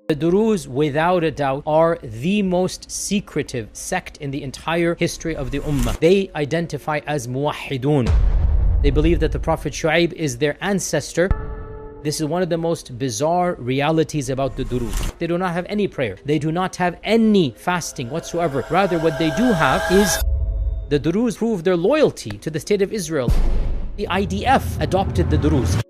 The Druze, without a doubt, are the most secretive sect in the entire history of the Ummah. They identify as muwahhidun. They believe that the Prophet Shu'aib is their ancestor. This is one of the most bizarre realities about the Druze. They do not have any prayer. They do not have any fasting whatsoever. Rather, what they do have is the Druze prove their loyalty to the state of Israel. The IDF adopted the Druze.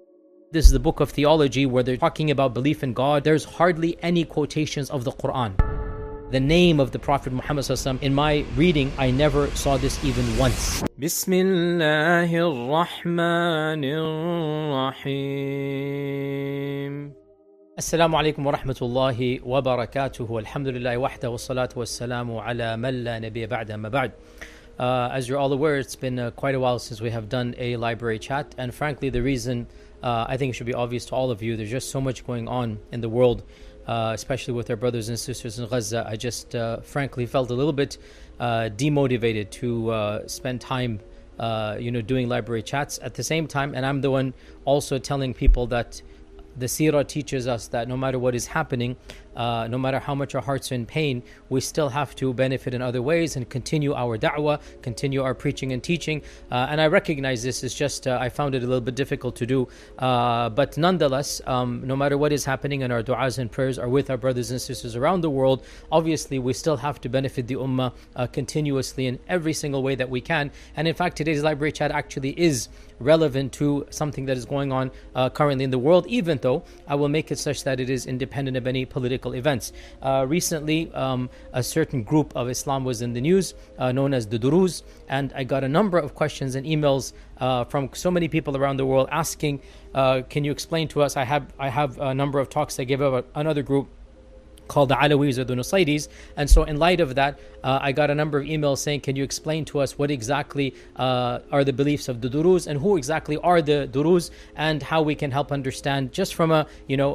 This is the book of theology where they're talking about belief in God. There's hardly any quotations of the Quran. The name of the Prophet Muhammad ﷺ, in my reading, I never saw this even once. Bismillahir Rahmanir Rahim. Assalamu alaikum wa rahmatullahi wa barakatuhu. Alhamdulillah wahda wa salatu wa salamu ala man la nabiyya ba'da ma ba'd. As you're all aware, it's been quite a while since we have done a library chat, and frankly the reason I think it should be obvious to all of you, there's just so much going on in the world, especially with our brothers and sisters in Gaza. I just frankly felt a little bit demotivated to spend time doing library chats at the same time, and I'm the one also telling people that the seerah teaches us that no matter what is happening, no matter how much our hearts are in pain, we still have to benefit in other ways and continue our da'wah, continue our preaching and teaching. And I recognize this is just, I found it a little bit difficult to do. But nonetheless, no matter what is happening, and our du'as and prayers are with our brothers and sisters around the world, obviously we still have to benefit the ummah continuously in every single way that we can. And in fact, today's library chat actually is relevant to something that is going on currently in the world, even though I will make it such that it is independent of any political events. Recently, a certain group of Islam was in the news, known as the Druze, and I got a number of questions and emails from so many people around the world asking, can you explain to us? I have a number of talks I gave about another group called the Alawis or the Nusayris, and so in light of that, I got a number of emails saying, can you explain to us what exactly are the beliefs of the Druze, and who exactly are the Druze, and how we can help understand, just from a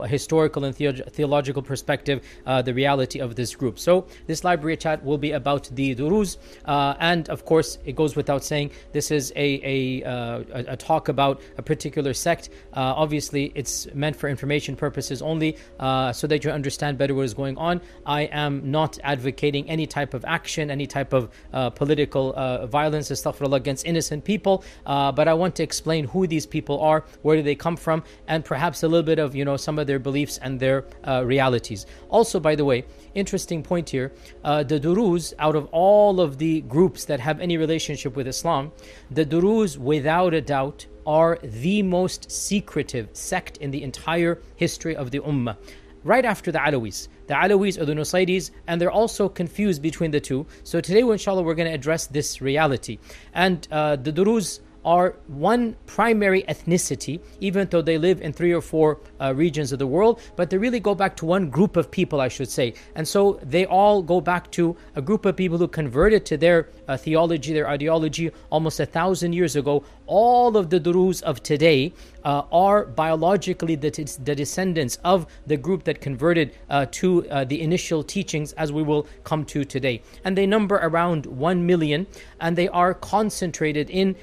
historical and theological perspective, the reality of this group. So this library chat will be about the Druze, and of course it goes without saying, this is a talk about a particular sect. Obviously it's meant for information purposes only, so that you understand better what is going on. I am not advocating any type of action, any type of political violence, astaghfirullah, against innocent people, but I want to explain who these people are, where do they come from, and perhaps a little bit of some of their beliefs and their realities. Also, by the way, interesting point here, the Druze, out of all of the groups that have any relationship with Islam, the Druze, without a doubt, are the most secretive sect in the entire history of the Ummah. Right after the Alawis. The Alawis or the Nusayris, and they're also confused between the two. So today, inshallah, we're going to address this reality. And the Druze are one primary ethnicity, even though they live in 3 or 4 regions of the world, but they really go back to one group of people, I should say. And so they all go back to a group of people who converted to their theology, their ideology, almost 1,000 years ago. All of the Druze of today are biologically the descendants of the group that converted to the initial teachings, as we will come to today. And they number around 1 million, and they are concentrated in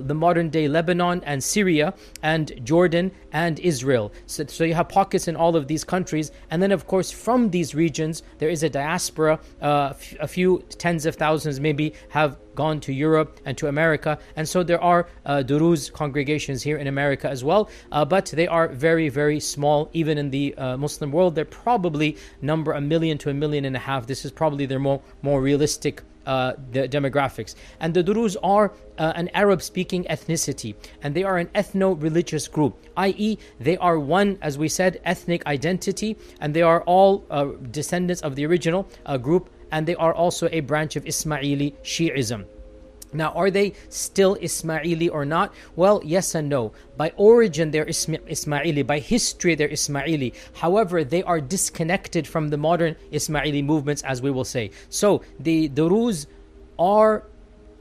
the modern day Lebanon and Syria and Jordan and Israel. So you have pockets in all of these countries, and then of course from these regions there is a diaspora. A few tens of thousands maybe have gone to Europe and to America, and so there are Druze congregations here in America as well, but they are very, very small. Even in the Muslim world, they probably number 1 million to 1.5 million. This is probably their more realistic the demographics. And the Druze are an Arab-speaking ethnicity, and they are an ethno-religious group, i.e. they are one, as we said, ethnic identity, and they are all descendants of the original group, and they are also a branch of Ismaili Shi'ism. Now, are they still Ismaili or not? Well, yes and no. By origin, they're Ismaili. By history, they're Ismaili. However, they are disconnected from the modern Ismaili movements, as we will say. So, the Druze are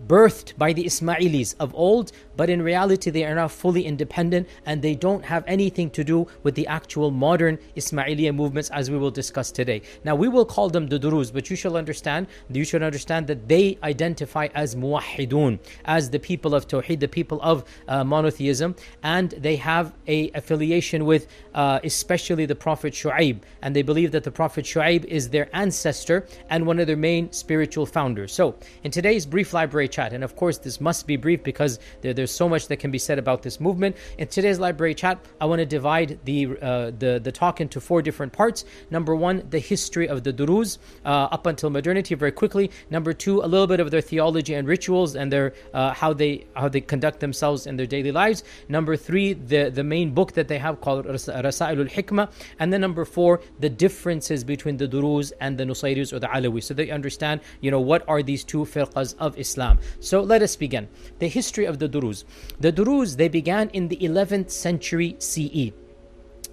birthed by the Ismailis of old, but in reality they are now fully independent and they don't have anything to do with the actual modern Ismailiyya movements, as we will discuss today. Now we will call them the Druze, but you should understand that they identify as muwahhidun, as the people of Tawheed, the people of monotheism, and they have a affiliation with especially the Prophet Shu'aib, and they believe that the Prophet Shu'aib is their ancestor and one of their main spiritual founders. So in today's brief library chat, and of course this must be brief because there's so much that can be said about this movement. In today's library chat, I want to divide the talk into 4 different parts. Number 1, the history of the Druze up until modernity, very quickly. Number 2, a little bit of their theology and rituals and their how they conduct themselves in their daily lives. Number 3, the main book that they have called Rasāʻil al-Ḥikma. And then number 4, the differences between the Druze and the Nusayris or the Alawis, so that you understand, what are these 2 firqas of Islam. So let us begin. The history of the Druze. The Druze, they began in the 11th century CE.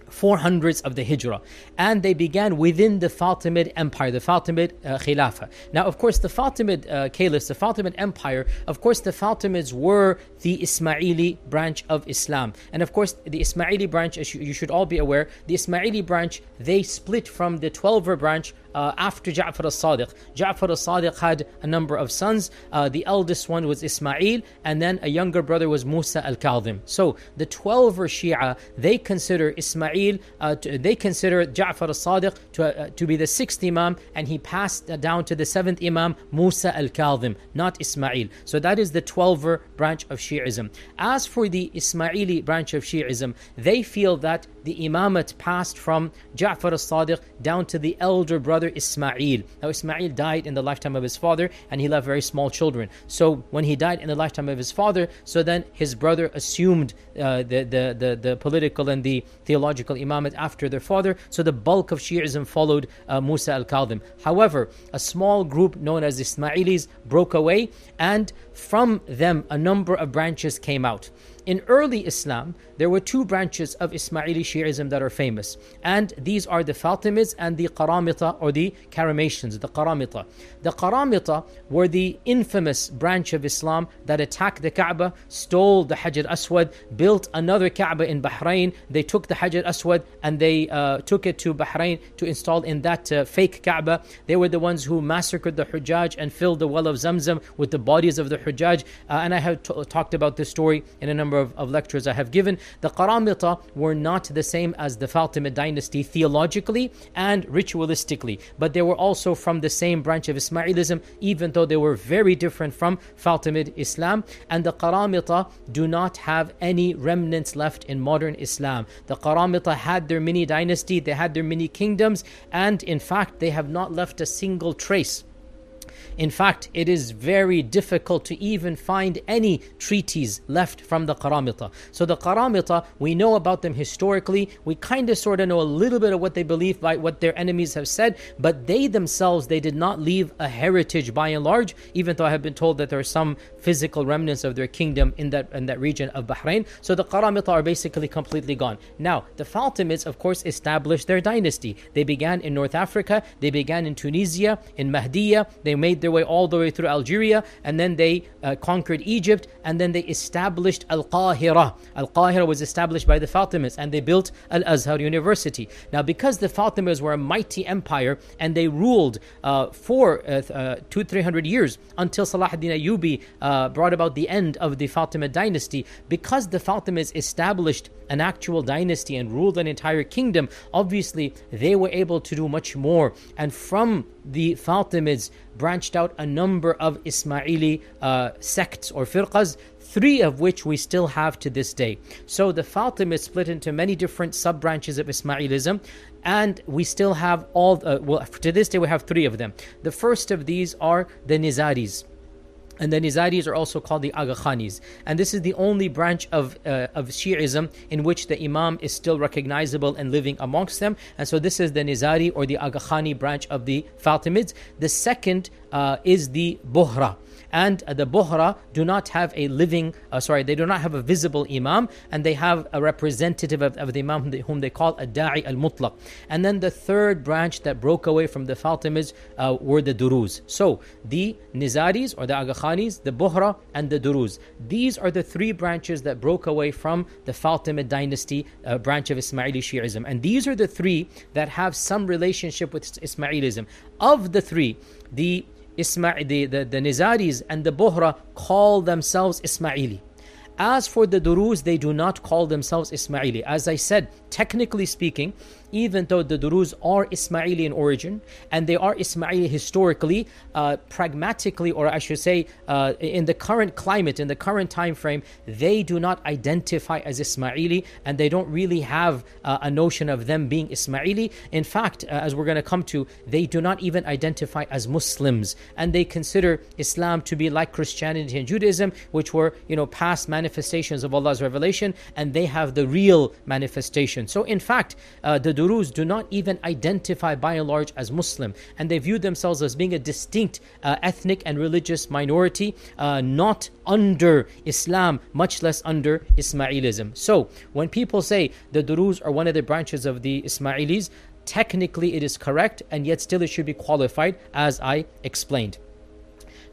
400s of the Hijrah, and they began within the Fatimid Empire, the Fatimid Khilafah. Now, of course, the Fatimid caliphs, the Fatimid Empire, of course, the Fatimids were the Ismaili branch of Islam. And of course, the Ismaili branch, as you should all be aware, the Ismaili branch, they split from the Twelver branch after Ja'far al-Sadiq. Ja'far al-Sadiq had a number of sons. The eldest one was Ismail, and then a younger brother was Musa al-Kadhim. So the 12er Shia, they consider Ismail, they consider Ja'far al-Sadiq to be the 6th Imam, and he passed down to the 7th Imam, Musa al-Kadhim, not Ismail. So that is the 12er branch of Shi'ism. As for the Ismaili branch of Shi'ism, they feel that the imamate passed from Ja'far al-Sadiq down to the elder brother Ismail. Now Ismail died in the lifetime of his father, and he left very small children. So when he died in the lifetime of his father, so then his brother assumed the political and the theological imamate after their father. So the bulk of Shi'ism followed Musa al-Kadhim. However, a small group known as Ismailis broke away, and from them a number of branches came out. In early Islam, there were 2 branches of Ismaili Shi'ism that are famous, and these are the Fatimids and the Qaramita, or the Karamatians, the Qaramita. The Qaramita were the infamous branch of Islam that attacked the Kaaba, stole the Hajj al-Aswad, built another Kaaba in Bahrain. They took the Hajj al-Aswad and they took it to Bahrain to install in that fake Kaaba. They were the ones who massacred the Hujjaj and filled the well of Zamzam with the bodies of the Hujjaj. And I have talked about this story in a number of lectures I have given. The Qaramita were not the same as the Fatimid dynasty theologically and ritualistically, but they were also from the same branch of Ismailism, even though they were very different from Fatimid Islam. And the Qaramita do not have any remnants left in modern Islam. The Qaramita had their mini dynasty, they had their mini kingdoms, and in fact they have not left a single trace. In fact, it is very difficult to even find any treaties left from the Qaramita. So the Qaramita, we know about them historically. We kind of sort of know a little bit of what they believe by what their enemies have said, but they themselves, they did not leave a heritage by and large, even though I have been told that there are some physical remnants of their kingdom in that region of Bahrain. So the Qaramita are basically completely gone. Now, the Fatimids, of course, established their dynasty. They began in North Africa, they began in Tunisia, in Mahdiya, they made their way all the way through Algeria, and then they conquered Egypt, and then they established Al-Qahira. Al-Qahira was established by the Fatimids, and they built Al-Azhar University. Now, because the Fatimids were a mighty empire, and they ruled for 200-300 years until Salah ad-Din Ayyubi brought about the end of the Fatimid dynasty, because the Fatimids established an actual dynasty and ruled an entire kingdom, obviously they were able to do much more. And from the Fatimids branched out a number of Ismaili sects or firqas, 3 of which we still have to this day. So the Fatimids split into many different sub-branches of Ismailism, and we still have to this day we have 3 of them. The first of these are the Nizaris. And the Nizaris are also called the Aga Khanis. And this is the only branch of Shi'ism in which the Imam is still recognizable and living amongst them. And so this is the Nizari or the Aga Khani branch of the Fatimids. The second is the Bohra. and the Buhra do not have a they do not have a visible Imam, and they have a representative of the Imam whom they call a Da'i al-Mutlaq. And then the third branch that broke away from the Fatimids were the Druze. So the Nizaris or the Aga Khanis, the Buhra and the Druze. These are the three branches that broke away from the Fatimid dynasty branch of Ismaili Shi'ism. And these are the three that have some relationship with Ismailism. Of the three, the Nizaris and the Buhra call themselves Ismaili. As for the Druze, they do not call themselves Ismaili. As I said, technically speaking, even though the Druze are Ismaili in origin, and they are Ismaili historically, pragmatically, or I should say, in the current climate, in the current time frame, they do not identify as Ismaili, and they don't really have a notion of them being Ismaili. In fact, as we're going to come to, they do not even identify as Muslims, and they consider Islam to be like Christianity and Judaism, which were, past manifestations of Allah's revelation, and they have the real manifestation. So in fact, the Druze do not even identify by and large as Muslim, and they view themselves as being a distinct ethnic and religious minority, not under Islam, much less under Ismailism. So when people say the Druze are one of the branches of the Ismailis, technically it is correct, and yet still it should be qualified, as I explained.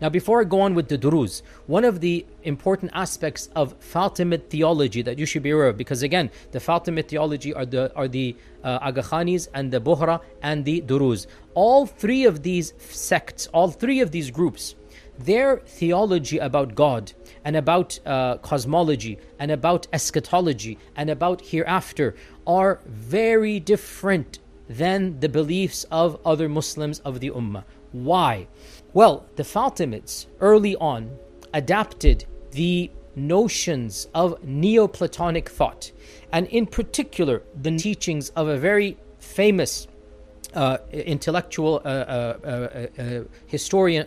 Now, before I go on with the Druze, one of the important aspects of Fatimid theology that you should be aware of, because again, the Fatimid theology are the Aga Khanis and the Buhra and the Druze. All three of these sects, all three of these groups, their theology about God and about cosmology and about eschatology and about hereafter are very different than the beliefs of other Muslims of the Ummah. Why? Well, the Fatimids early on adapted the notions of Neoplatonic thought, and in particular the teachings of a very famous intellectual historian,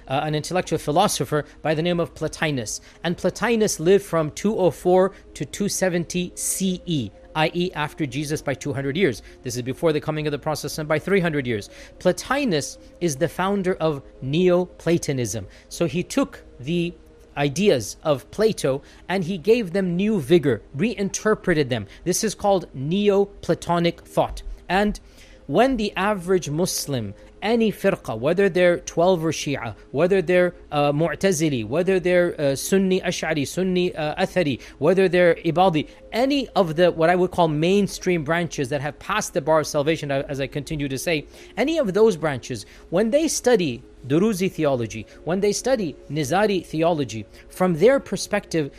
an intellectual philosopher by the name of Plotinus. And Plotinus lived from 204 to 270 CE, i.e. after Jesus by 200 years. This is before the coming of the Prophet by 300 years. Plotinus is the founder of Neoplatonism. So he took the ideas of Plato and he gave them new vigor, reinterpreted them. This is called Neoplatonic thought. And when the average Muslim, any firqa, whether they're 12 or Shia, whether they're Mu'tazili, whether they're Sunni Ash'ari, Sunni Athari, whether they're Ibadi, any of the what I would call mainstream branches that have passed the bar of salvation, as I continue to say, any of those branches, when they study Druzi theology, when they study Nizari theology, from their perspective,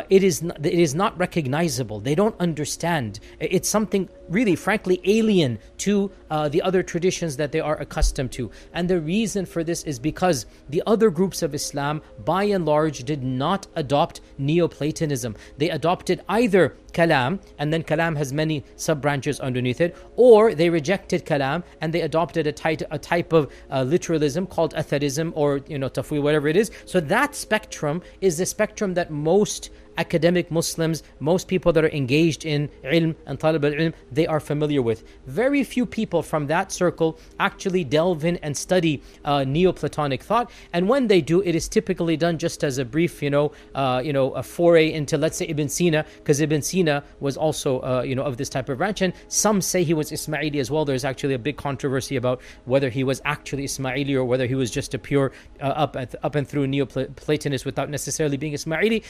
it is not recognizable. They don't understand. It's something really, frankly, alien to the other traditions that they are accustomed to. And the reason for this is because the other groups of Islam, by and large, did not adopt Neoplatonism. They adopted either Kalam, and then Kalam has many sub-branches underneath it, or they rejected Kalam and they adopted a type of literalism called Atharism or Tafwid, whatever it is. So that spectrum is the spectrum that most academic Muslims, most people that are engaged in ilm and talib al-ilm, they are familiar with. Very few people from that circle actually delve in and study Neoplatonic thought, and when they do, it is typically done just as a brief, a foray into, let's say, Ibn Sina, because Ibn Sina was also, of this type of branch, and some say he was Ismaili as well. There's actually a big controversy about whether he was actually Ismaili or whether he was just a pure up and through Neoplatonist without necessarily being Ismaili.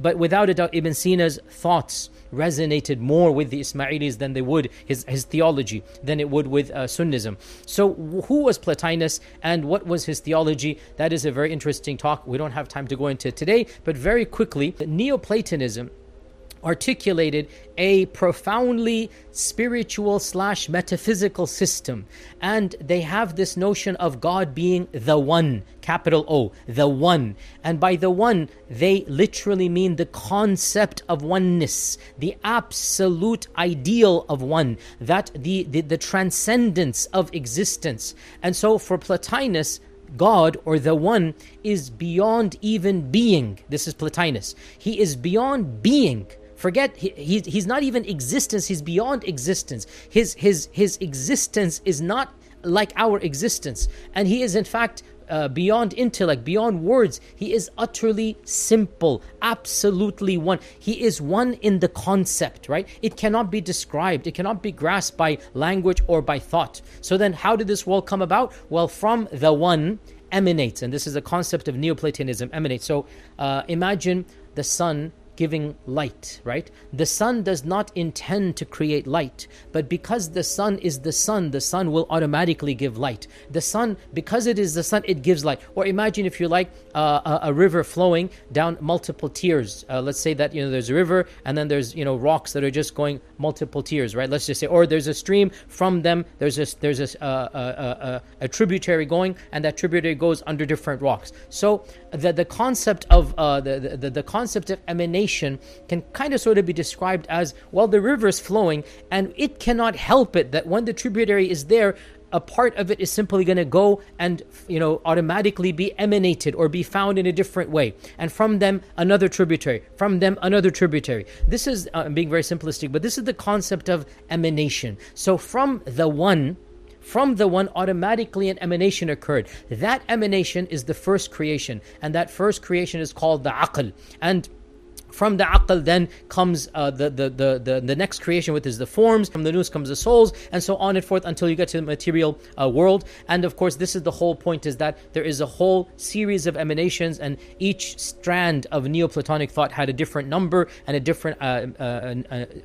But without a doubt, Ibn Sina's thoughts resonated more with the Ismailis than they would his theology than it would with Sunnism. So who was Plotinus and what was his theology? That is a very interesting talk. We don't have time to go into it today, but very quickly, Neoplatonism articulated a profoundly spiritual / metaphysical system, and they have this notion of God being the one, capital O, the one. And by the one, they literally mean the concept of oneness, the absolute ideal of one, that the transcendence of existence. And so for Plotinus, God, or the one, is beyond even being. This is Plotinus. He is beyond being. Forget, he's not even existence, he's beyond existence. His existence is not like our existence, and he is in fact beyond intellect, beyond words. He is utterly simple, absolutely one. He is one in the concept, right? It cannot be described. It cannot be grasped by language or by thought. So then how did this world come about? Well, from the one emanates, and this is the concept of Neoplatonism, emanates. So imagine the sun giving light, right? The sun does not intend to create light, but because the sun is the sun will automatically give light. The sun, because it is the sun, it gives light. Or imagine, if you like, a river flowing down multiple tiers. Let's say that, there's a river, and then there's, rocks that are just going multiple tiers, right? Let's just say, or there's a stream, from them there's a tributary going, and that tributary goes under different rocks. So the concept of the concept of emanation can kind of sort of be described as, well, the river is flowing, and it cannot help it that when the tributary is there, a part of it is simply going to go and automatically be emanated or be found in a different way, and from them another tributary, from them another tributary. This is being very simplistic, but this is the concept of emanation. So from the one, automatically an emanation occurred. That emanation is the first creation, and that first creation is called the aql. And from the aql then comes the next creation, which is the forms. From the nous comes the souls, and so on and forth until you get to the material world. And of course, this is the whole point, is that there is a whole series of emanations, and each strand of Neoplatonic thought had a different number and a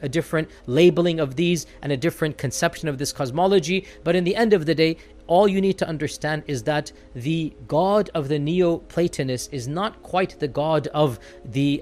different labeling of these, and a different conception of this cosmology. But in the end of the day, all you need to understand is that the God of the Neoplatonists is not quite the God of the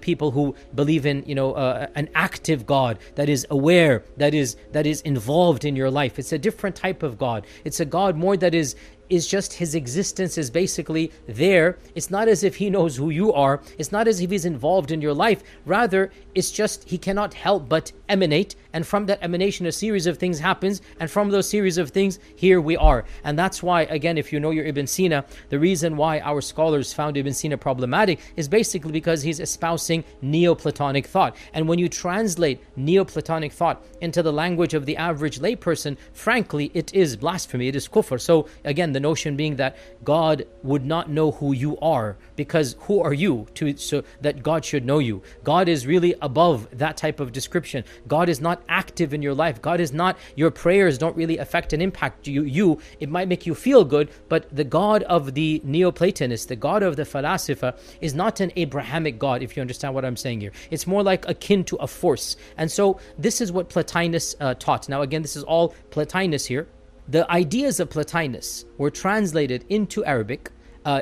people who believe in an active God that is aware, that is involved in your life. It's a different type of God. It's a God more that is just his existence is basically there. It's not as if he knows who you are. It's not as if he's involved in your life. Rather, it's just he cannot help but emanate, and from that emanation a series of things happens, and from those series of things here we are. And that's why, again, if you know your Ibn Sina, the reason why our scholars found Ibn Sina problematic is basically because he's espousing Neoplatonic thought. And when you translate Neoplatonic thought into the language of the average layperson, frankly, it is blasphemy, it is kufr. So again, the notion being that God would not know who you are, because who are you so that God should know you? God is really above that type of description. God is not active in your life. God is not, your prayers don't really affect and impact you. It might make you feel good, but the God of the Neoplatonists, the God of the Falasifa, is not an Abrahamic God, if you understand what I'm saying here. It's more like akin to a force. And so this is what Plotinus taught. Now again, this is all Plotinus here. The ideas of Plotinus were translated into Arabic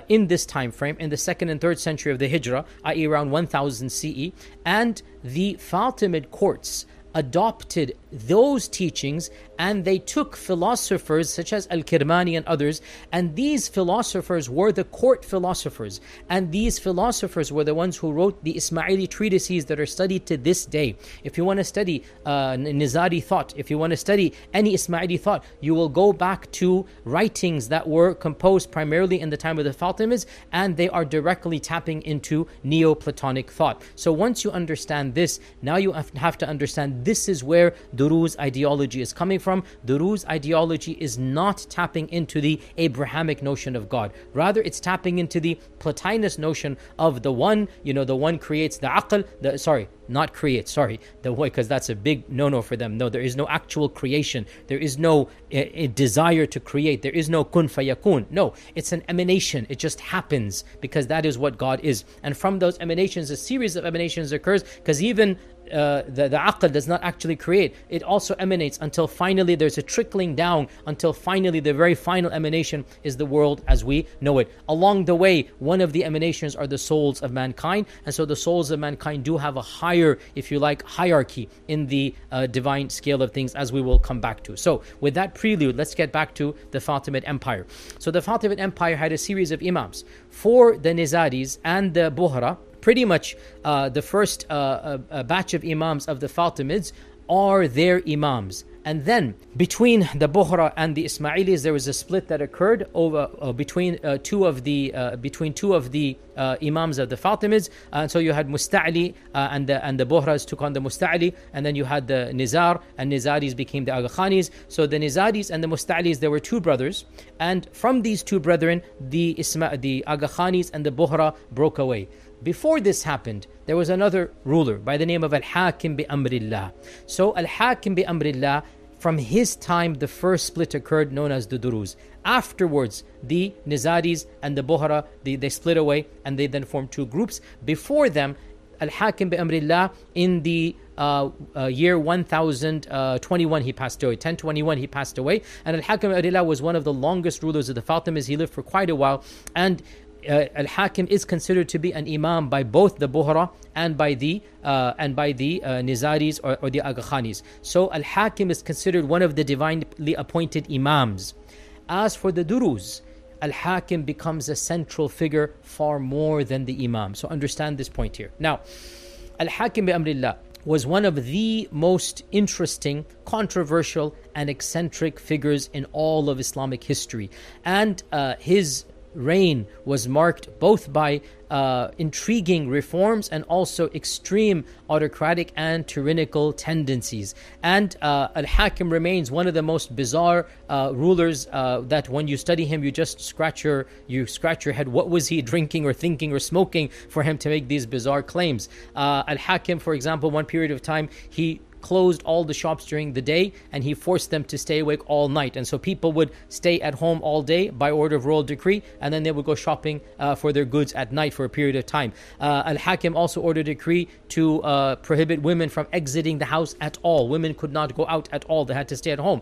in this time frame, in the 2nd and 3rd century of the Hijrah, i.e. around 1000 CE, and the Fatimid courts adopted those teachings, and they took philosophers such as al-Kirmani and others, and these philosophers were the court philosophers, and these philosophers were the ones who wrote the Ismaili treatises that are studied to this day. If you want to study Nizari thought, if you want to study any Ismaili thought, you will go back to writings that were composed primarily in the time of the Fatimids, and they are directly tapping into Neoplatonic thought. So once you understand this, now you have to understand this is where Druze ideology is coming from. Druze ideology is not tapping into the Abrahamic notion of God. Rather, it's tapping into the Plotinus notion of the one, the one creates the aql, the way, because that's a big no-no for them. No, there is no actual creation. There is no a desire to create. There is no kun fayakun. No, it's an emanation. It just happens because that is what God is. And from those emanations, a series of emanations occurs, because even the aql does not actually create. It also emanates until finally there's a trickling down, until finally the very final emanation is the world as we know it. Along the way, one of the emanations are the souls of mankind, and so the souls of mankind do have a higher, if you like, hierarchy in the divine scale of things, as we will come back to. So with that prelude, let's get back to the Fatimid Empire. So the Fatimid Empire had a series of imams. For the Nizaris and the Buhra, pretty much the first batch of imams of the Fatimids are their imams. And then between the Buhra and the Ismailis, there was a split that occurred over between two of the Imams of the Fatimids. And so you had Musta'li and the Buhras took on the Musta'li, and then you had the Nizar, and Nizaris became the Aga Khanis. So the Nizaris and the Musta'lis, there were two brothers, and from these two brethren, the Aga Khanis and the Buhra broke away. Before this happened, there was another ruler by the name of al-Hakim bi Amrillah. So al-Hakim bi Amrillah, from his time, the first split occurred, known as the Druze. Afterwards, the Nizaris and the Buhra, they split away, and they then formed two groups. Before them, al-Hakim bi Amrillah, in the year 1021 he passed away, 1021 he passed away. And al-Hakim bi Amrillah was one of the longest rulers of the Fatimids. He lived for quite a while, and al-Hakim is considered to be an imam by both the Buhra and by the Nizaris or the Aga Khanis. So al-Hakim is considered one of the divinely appointed imams. As for the Druze, al-Hakim becomes a central figure far more than the imam. So understand this point here. Now, al-Hakim bi Amrillah was one of the most interesting, controversial, and eccentric figures in all of Islamic history. And his reign was marked both by intriguing reforms and also extreme autocratic and tyrannical tendencies. And al-Hakim remains one of the most bizarre rulers that when you study him, you just scratch your head. What was he drinking or thinking or smoking for him to make these bizarre claims? Al-Hakim, for example, one period of time, he closed all the shops during the day, and he forced them to stay awake all night. And so people would stay at home all day by order of royal decree, and then they would go shopping for their goods at night for a period of time. Al-Hakim also ordered a decree to prohibit women from exiting the house at all. Women could not go out at all. They had to stay at home.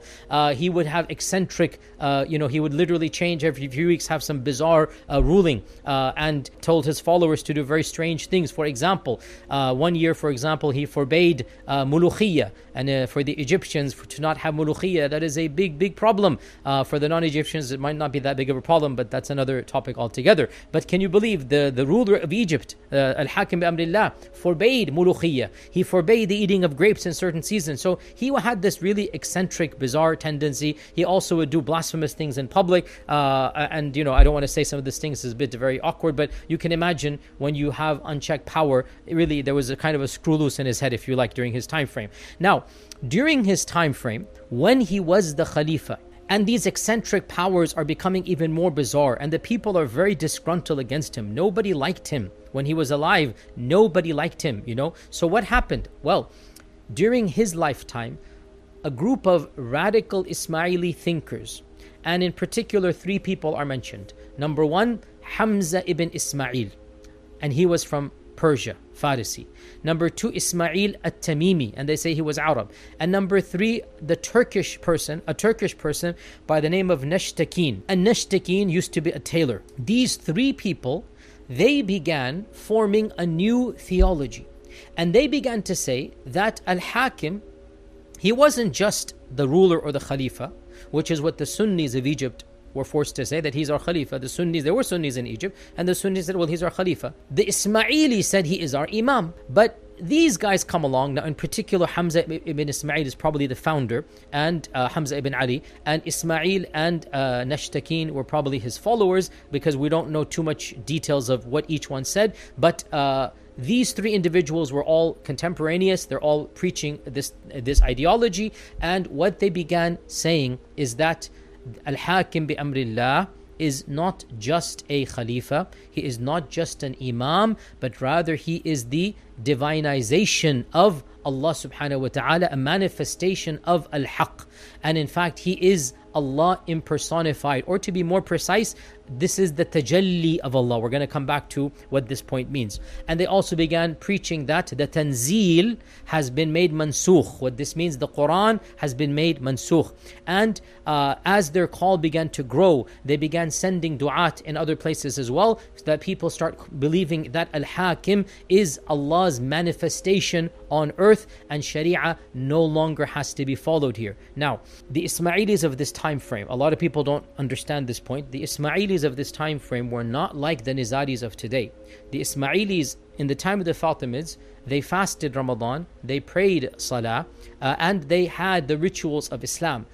He would have eccentric, he would literally change every few weeks, have some bizarre ruling, and told his followers to do very strange things. For example, one year, for example, he forbade mulukhiyya. And for the Egyptians to not have mulukhiyya, that is a big problem. For the non-Egyptians, it might not be that big of a problem, but that's another topic altogether. But can you believe the ruler of Egypt, al-Hakim bi Amrillah, forbade mulukhiyya. He forbade the eating of grapes in certain seasons. So he had this really eccentric, bizarre tendency. He also would do blasphemous things in public. And I don't want to say some of these things is a bit very awkward, but you can imagine when you have unchecked power, really there was a kind of a screw loose in his head, if you like, during his time frame. Now, during his time frame, when he was the Khalifa, and these eccentric powers are becoming even more bizarre, and the people are very disgruntled against him. Nobody liked him when he was alive. Nobody liked him, So what happened? Well, during his lifetime, a group of radical Ismaili thinkers, and in particular 3 people are mentioned. Number 1, Hamza ibn Ismail, and he was from Persia, Farisi. Number 2, Ismail at-Tamimi, and they say he was Arab. And number 3, a Turkish person by the name of Nashtakin. And Nashtakin used to be a tailor. These 3 people, they began forming a new theology. And they began to say that al-Hakim, he wasn't just the ruler or the Khalifa, which is what the Sunnis of Egypt were forced to say, that he's our Khalifa. The Sunnis, there were Sunnis in Egypt, and the Sunnis said, well, he's our Khalifa. The Ismaili said he is our Imam. But these guys come along, now in particular Hamza ibn Ismail is probably the founder, and Hamza ibn Ali, and Ismail and Nashtakin were probably his followers, because we don't know too much details of what each one said. But these 3 individuals were all contemporaneous. They're all preaching this ideology, and what they began saying is that al-Hakim bi Amrillah is not just a Khalifa, he is not just an Imam, but rather he is the divinization of Allah subhanahu wa ta'ala, a manifestation of al-Haq. And in fact, he is Allah impersonified, or to be more precise, this is the tajalli of Allah. We're going to come back to what this point means. And they also began preaching that the tanzeel has been made mansukh. What this means, the Quran has been made mansukh. And as their call began to grow, they began sending du'at in other places as well, so that people start believing that al-Hakim is Allah Allah's manifestation on earth, and Sharia no longer has to be followed here. Now, the Ismailis of this time frame, a lot of people don't understand this point. The Ismailis of this time frame were not like the Nizaris of today. The Ismailis in the time of the Fatimids, they fasted Ramadan, they prayed Salah, and they had the rituals of Islam.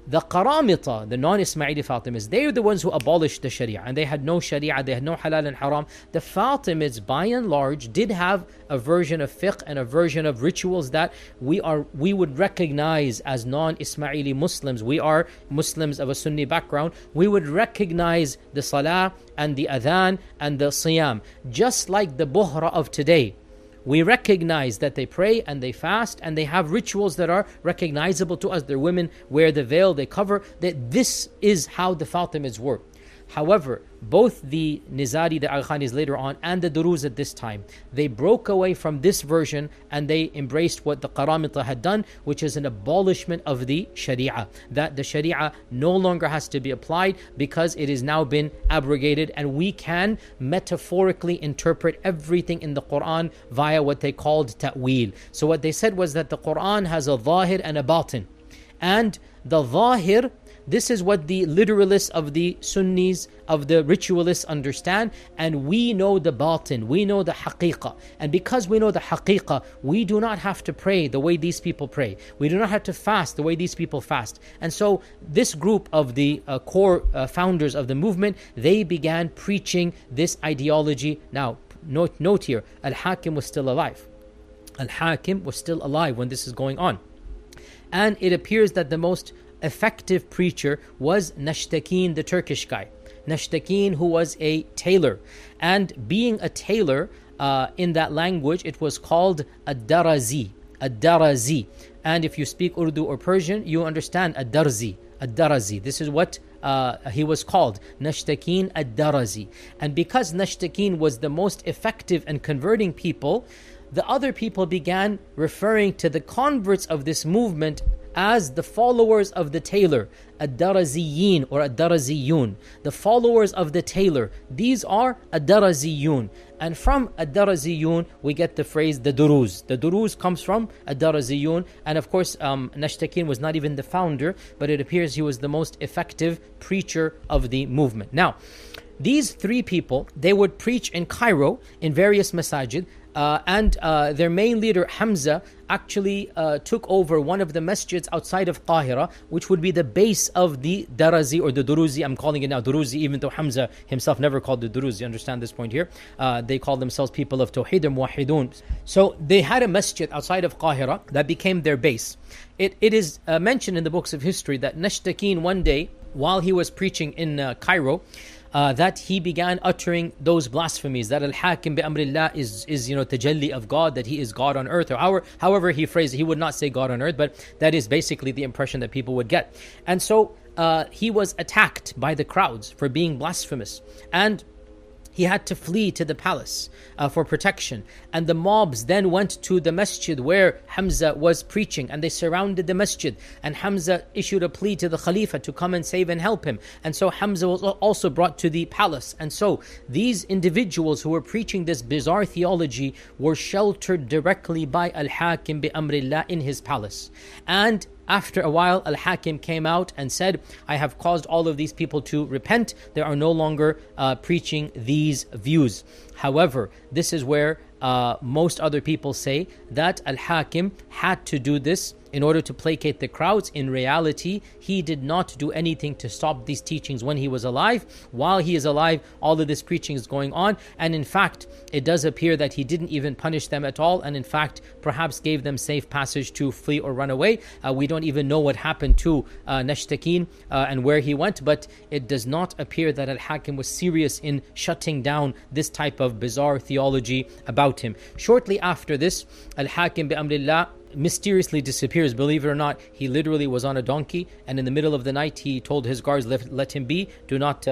The Qaramita, the non-Ismaili Fatimids, they are the ones who abolished the Sharia, and they had no Sharia, they had no halal and haram. The Fatimids, by and large, did have a version of fiqh and a version of rituals that we would recognize as non-Ismaili Muslims. We are Muslims of a Sunni background. We would recognize the Salah and the Adhan and the Siyam, just like the Buhra of today. We recognize that they pray and they fast and they have rituals that are recognizable to us. Their women wear the veil, they cover. That this is how the Fatimids were. However, both the Nizari, the Al-Khanis later on, and the Druze at this time, they broke away from this version and they embraced what the Qaramita had done, which is an abolishment of the Sharia. That the Sharia no longer has to be applied because it has now been abrogated, and we can metaphorically interpret everything in the Quran via what they called ta'wil. So what they said was that the Quran has a zahir and a batin. And the zahir, this is what the literalists of the Sunnis, of the ritualists understand, and we know the batin, we know the haqiqah. And because we know the haqiqah, we do not have to pray the way these people pray. We do not have to fast the way these people fast. And so this group of the core founders of the movement, they began preaching this ideology. Now, note here, al-Hakim was still alive. Al-Hakim was still alive when this is going on. And it appears that the most effective preacher was Nashtakin, the Turkish guy. Nashtakin, who was a tailor. And being a tailor, in that language, it was called ad-Darazi. Ad-Darazi. And if you speak Urdu or Persian, you understand ad-Darzi. Ad-Darazi. This is what he was called, Nashtakin ad-Darazi. And because Nashtakin was the most effective in converting people, the other people began referring to the converts of this movement as the followers of the tailor, ad-Daraziyin or ad-Daraziyun. The followers of the tailor, these are ad-Daraziyun. And from ad-Daraziyun, we get the phrase the Druze. The Druze comes from ad-Daraziyun. And of course, Nashtakin was not even the founder, but it appears he was the most effective preacher of the movement. Now, these three people, they would preach in Cairo in various masajid, and their main leader Hamza actually took over one of the masjids outside of Qahira, which would be the base of the Darazi or the Druzi. I'm calling it now Druzi, even though Hamza himself never called the Druzi. Understand this point here. They call themselves people of Tawheed and Muwahidun. So they had a masjid outside of Qahira that became their base. It is mentioned in the books of history that Nashtakin one day, while he was preaching in Cairo, that he began uttering those blasphemies, that al-Hakim bi amrillah is tajalli of God, that he is God on earth, or however he phrased it. He would not say God on earth, but that is basically the impression that people would get. And so he was attacked by the crowds for being blasphemous, and he had to flee to the palace for protection. And the mobs then went to the masjid where Hamza was preaching, and they surrounded the masjid. And Hamza issued a plea to the Khalifa to come and save and help him. And so Hamza was also brought to the palace. And so these individuals who were preaching this bizarre theology were sheltered directly by al-Hakim bi amrillah in his palace. And after a while, Al-Hakim came out and said, I have caused all of these people to repent. They are no longer preaching these views. However, this is where most other people say that Al-Hakim had to do this in order to placate the crowds. In reality, he did not do anything to stop these teachings when he was alive. While he is alive, all of this preaching is going on. And in fact, it does appear that he didn't even punish them at all. And in fact, perhaps gave them safe passage to flee or run away. We don't even know what happened to Nashtakin and where he went. But it does not appear that Al-Hakim was serious in shutting down this type of bizarre theology about him. Shortly after this, Al-Hakim bi amrillah, mysteriously disappears. Believe it or not, he literally was on a donkey, and in the middle of the night he told his guards, let him be, do not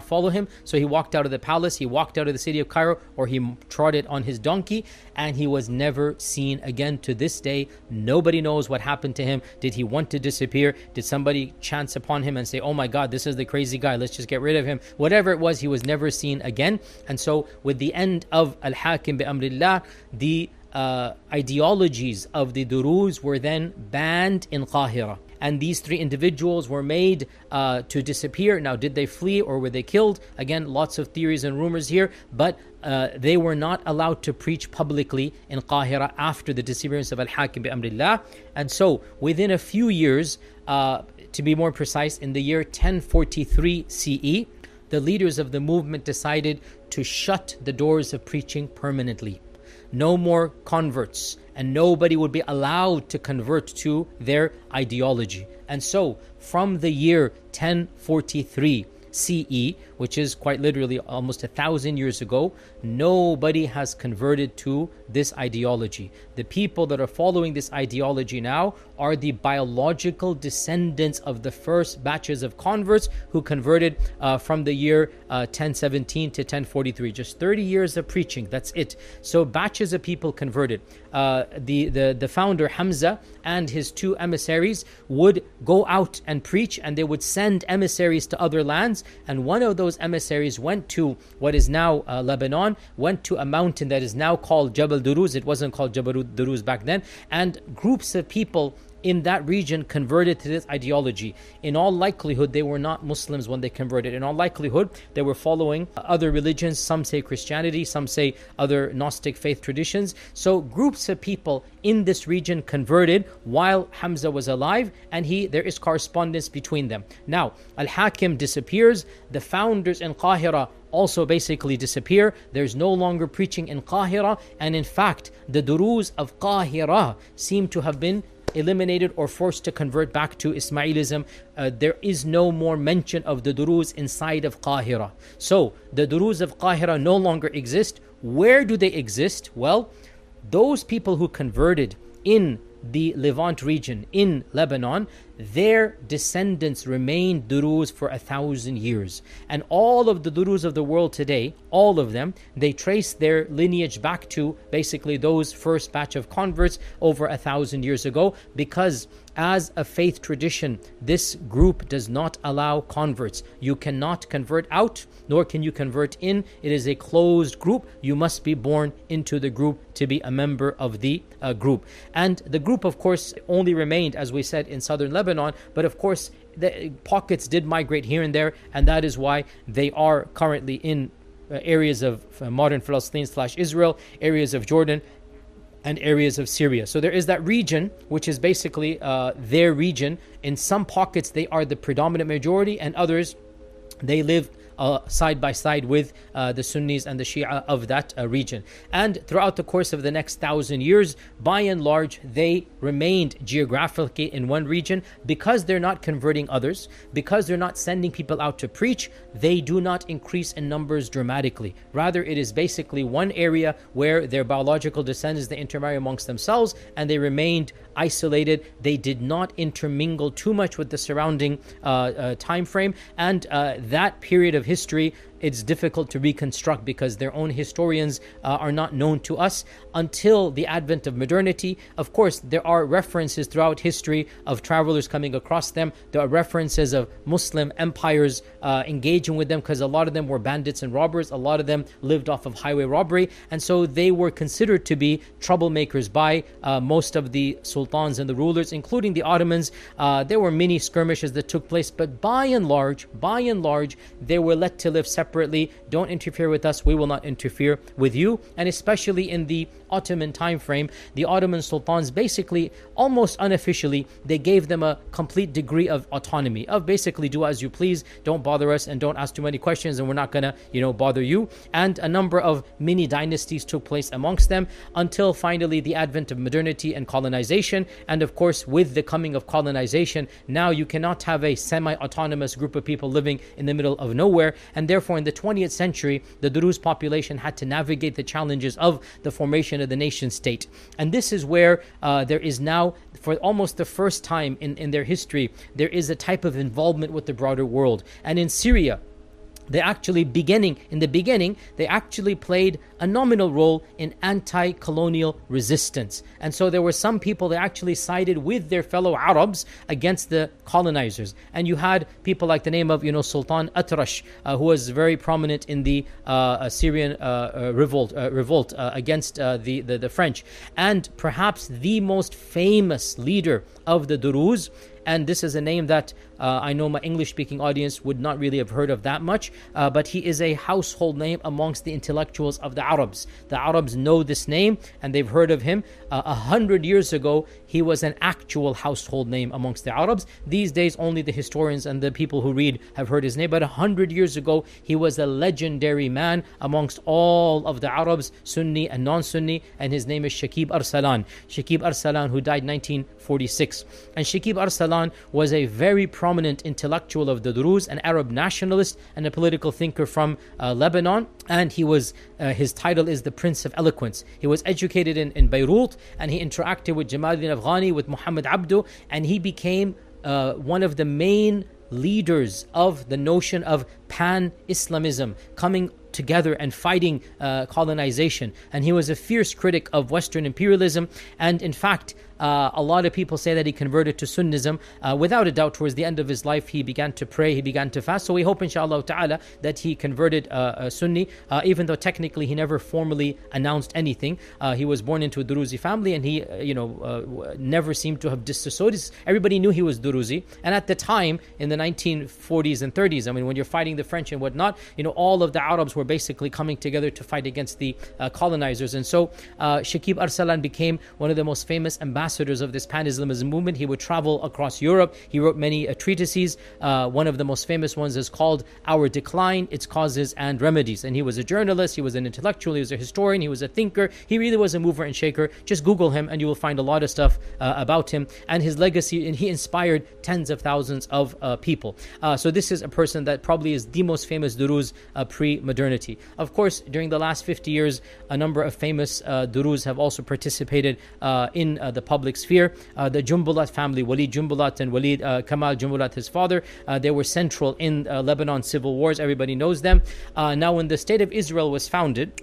follow him. So he walked out of the palace, he walked out of the city of Cairo, or he trotted on his donkey, and he was never seen again. To this day, nobody knows what happened to him. Did he want to disappear? Did somebody chance upon him and say, oh my God, this is the crazy guy, let's just get rid of him? Whatever it was, he was never seen again. And so with the end of al-Hakim bi amrillah, the ideologies of the Druze were then banned in Qahira. And these three individuals were made to disappear. Now, did they flee or were they killed? Again, lots of theories and rumors here, but they were not allowed to preach publicly in Qahira after the disappearance of al-Hakim bi amrillah. And so, within a few years, to be more precise, in the year 1043 CE, the leaders of the movement decided to shut the doors of preaching permanently. No more converts, and nobody would be allowed to convert to their ideology. And so, from the year 1043 CE, which is quite literally almost 1,000 years ago, nobody has converted to this ideology. The people that are following this ideology now are the biological descendants of the first batches of converts who converted from the year 1017 to 1043. Just 30 years of preaching, that's it. So batches of people converted. The founder Hamza and his two emissaries would go out and preach, and they would send emissaries to other lands. And one of those emissaries went to what is now Lebanon, went to a mountain that is now called Jabal Druze. It wasn't called Jabal Druze back then. And groups of people in that region converted to this ideology. In all likelihood, they were not Muslims when they converted. In all likelihood, they were following other religions. Some say Christianity, some say other Gnostic faith traditions. So groups of people in this region converted while Hamza was alive, and there is correspondence between them. Now, Al-Hakim disappears. The founders in Qahira also basically disappear. There's no longer preaching in Qahira, and in fact, the Druze of Qahira seem to have been eliminated or forced to convert back to Ismailism. There is no more mention of the Druze inside of Qahira. So the Druze of Qahira no longer exist. Where do they exist? Well, those people who converted in the Levant region in Lebanon, their descendants remained Druze for 1,000 years. And all of the Druze of the world today, all of them, they trace their lineage back to basically those first batch of converts over 1,000 years ago, because as a faith tradition, this group does not allow converts. You cannot convert out, nor can you convert in. It is a closed group. You must be born into the group to be a member of the group. And the group, of course, only remained, as we said, in southern Lebanon, but of course, the pockets did migrate here and there, and that is why they are currently in areas of modern Palestine/Israel, areas of Jordan, and areas of Syria. So there is that region, which is basically their region. In some pockets, they are the predominant majority, and others, they live side by side with the Sunnis and the Shia of that region. And throughout the course of the next 1,000 years, by and large, they remained geographically in one region. Because they're not converting others, because they're not sending people out to preach, they do not increase in numbers dramatically. Rather, it is basically one area where their biological descendants, they intermarry amongst themselves, and they remained isolated. They did not intermingle too much with the surrounding time frame, and that period of history, it's difficult to reconstruct because their own historians are not known to us until the advent of modernity. Of course, there are references throughout history of travelers coming across them. There are references of Muslim empires engaging with them, because a lot of them were bandits and robbers. A lot of them lived off of highway robbery, and so they were considered to be troublemakers by most of the sultans and the rulers, including the Ottomans. There were many skirmishes that took place, but by and large, they were let to live separately. Don't interfere with us, we will not interfere with you. And especially in the Ottoman time frame, the Ottoman sultans basically, almost unofficially, they gave them a complete degree of autonomy, of basically do as you please, don't bother us and don't ask too many questions, and we're not gonna bother you. And a number of mini dynasties took place amongst them until finally the advent of modernity and colonization. And of course, with the coming of colonization, now you cannot have a semi-autonomous group of people living in the middle of nowhere, and therefore in the 20th century, the Druze population had to navigate the challenges of the formation of the nation state. And this is where there is now, for almost the first time in their history, there is a type of involvement with the broader world. And in Syria, they actually they actually played a nominal role in anti-colonial resistance. And so there were some people that actually sided with their fellow Arabs against the colonizers. And you had people like the name of, Sultan Atrash, who was very prominent in the Syrian revolt against the French. And perhaps the most famous leader of the Druze, and this is a name that I know my English-speaking audience would not really have heard of that much, but he is a household name amongst the intellectuals of the Arabs. The Arabs know this name and they've heard of him. 100 years ago, he was an actual household name amongst the Arabs. These days, only the historians and the people who read have heard his name. But 100 years ago, he was a legendary man amongst all of the Arabs, Sunni and non-Sunni, and his name is Shakib Arsalan. Shakib Arsalan, who died 1946. And Shakib Arsalan was a very prominent intellectual of the Druze, an Arab nationalist and a political thinker from Lebanon. And he was, his title is the Prince of Eloquence. He was educated in Beirut, and he interacted with Jamaluddin Afghani, with Muhammad Abdu, and he became one of the main leaders of the notion of pan-Islamism, coming together and fighting colonization. And he was a fierce critic of Western imperialism. And in fact, a lot of people say that he converted to Sunnism. Without a doubt, towards the end of his life, he began to pray, he began to fast. So we hope, inshallah ta'ala, that he converted Sunni, even though technically he never formally announced anything. He was born into a Druze family, and he, never seemed to have disassociated. Everybody knew he was Druze. And at the time, in the 1940s and 30s, I mean, when you're fighting the French and whatnot, all of the Arabs were basically coming together to fight against the colonizers. And so Shakib Arsalan became one of the most famous ambassadors of this pan-Islamism movement. He would travel across Europe. He wrote many treatises. One of the most famous ones is called Our Decline, Its Causes and Remedies. And he was a journalist, he was an intellectual, he was a historian, he was a thinker. He really was a mover and shaker. Just Google him and you will find a lot of stuff about him and his legacy. And he inspired tens of thousands of people. So this is a person that probably is the most famous Druze pre-modernity. Of course, during the last 50 years, a number of famous Druze have also participated in the public sphere. The Jumbulat family, Walid Jumbulat and Walid Kamal Jumbulat, his father, they were central in Lebanon civil wars. Everybody knows them. Now, when the state of Israel was founded,